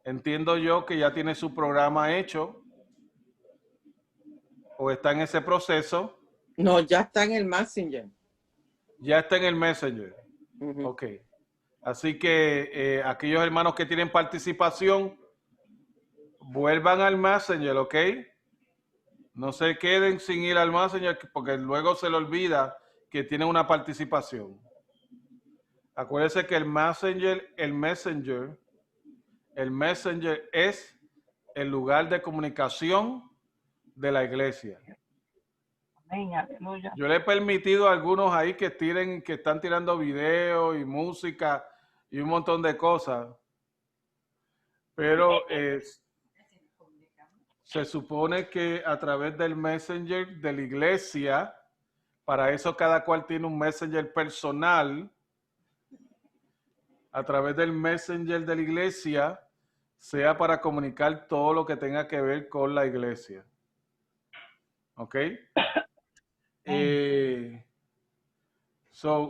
B: entiendo yo que ya tiene su programa hecho o está en ese proceso.
D: No, ya está en el Messenger.
B: Ya está en el Messenger. Ok. Así que aquellos hermanos que tienen participación, vuelvan al Messenger, ¿ok? No se queden sin ir al Messenger porque luego se le olvida que tienen una participación. Acuérdense que el Messenger es el lugar de comunicación de la iglesia.
A: Amén, aleluya.
B: Yo le he permitido a algunos ahí que están tirando videos y música y un montón de cosas. Pero se supone que a través del Messenger de la iglesia, para eso cada cual tiene un Messenger personal, a través del Messenger de la iglesia, sea para comunicar todo lo que tenga que ver con la iglesia. ¿Ok?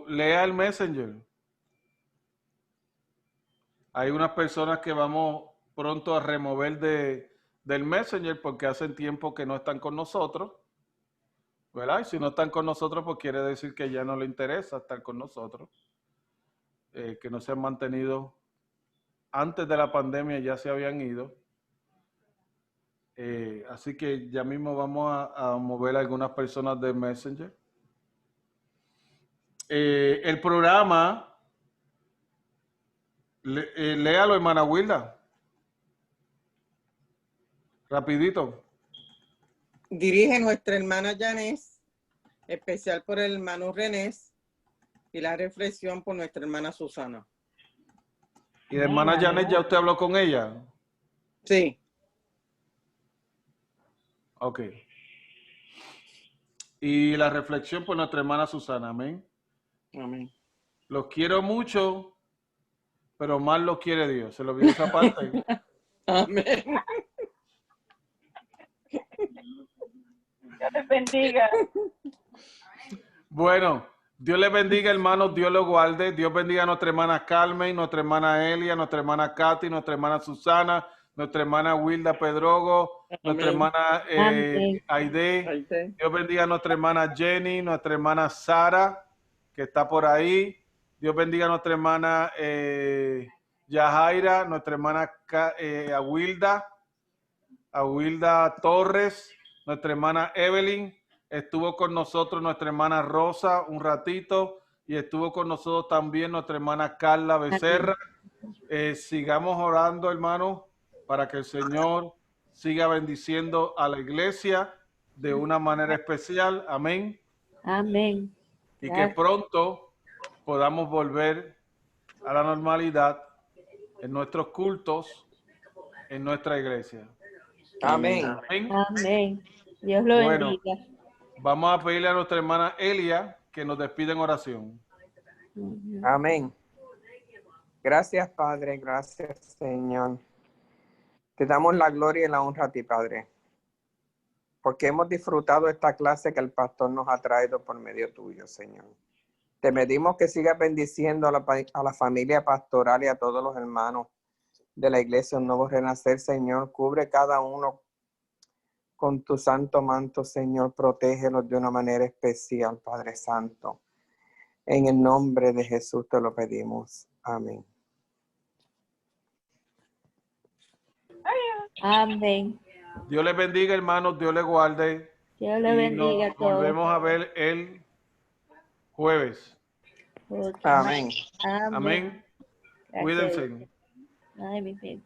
B: Lea el Messenger. Hay unas personas que vamos pronto a remover del Messenger porque hacen tiempo que no están con nosotros, ¿verdad? Y si no están con nosotros, pues quiere decir que ya no les interesa estar con nosotros, que no se han mantenido. Antes de la pandemia ya se habían ido. Así que ya mismo vamos a mover a algunas personas de Messenger. El programa, léalo, hermana Wilda. Rapidito.
D: Dirige nuestra hermana Janés, especial por el hermano René, y la reflexión por nuestra hermana Susana.
B: ¿Y la hermana Janet, ya usted habló con ella?
D: Sí.
B: Ok. Y la reflexión por nuestra hermana Susana, amén.
D: Amén.
B: Los quiero mucho, pero más los quiere Dios. ¿Se lo vio esa parte?
D: Amén.
A: Dios les bendiga.
B: Bueno, Dios les bendiga, hermanos. Dios los guarde. Dios bendiga a nuestra hermana Carmen, nuestra hermana Elia, nuestra hermana Katy, nuestra hermana Susana, nuestra hermana Wilda Pedrogo, nuestra hermana Aide. Dios bendiga a nuestra hermana Jenny, nuestra hermana Sara, que está por ahí. Dios bendiga a nuestra hermana Yajaira, nuestra hermana Awilda Torres, nuestra hermana Evelyn. Estuvo con nosotros nuestra hermana Rosa un ratito y estuvo con nosotros también nuestra hermana Carla Becerra. Sigamos orando, hermanos, para que el Señor siga bendiciendo a la iglesia de una manera especial. Amén.
E: Amén.
B: Y que pronto podamos volver a la normalidad en nuestros cultos, en nuestra iglesia.
D: Amén.
B: Amén.
E: Amén. Dios lo bendiga.
B: Vamos a pedirle a nuestra hermana Elia que nos despida en oración.
F: Amén. Gracias, Padre. Gracias, Señor. Te damos la gloria y la honra a ti, Padre, porque hemos disfrutado esta clase que el pastor nos ha traído por medio tuyo, Señor. Te pedimos que sigas bendiciendo a la familia pastoral y a todos los hermanos de la iglesia Un Nuevo Renacer, Señor. Cubre cada uno con tu santo manto, Señor. Protégelos de una manera especial, Padre Santo. En el nombre de Jesús te lo pedimos. Amén.
E: Amén.
B: Dios les bendiga, hermanos. Dios les guarde.
E: Dios lo bendiga a
B: Nos
E: todos.
B: volvemos a ver el jueves.
E: Okay.
F: Amén.
B: Amén. Cuídense.
E: Ay, mi vida.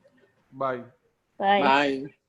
B: Bye.
E: Bye.
D: Bye.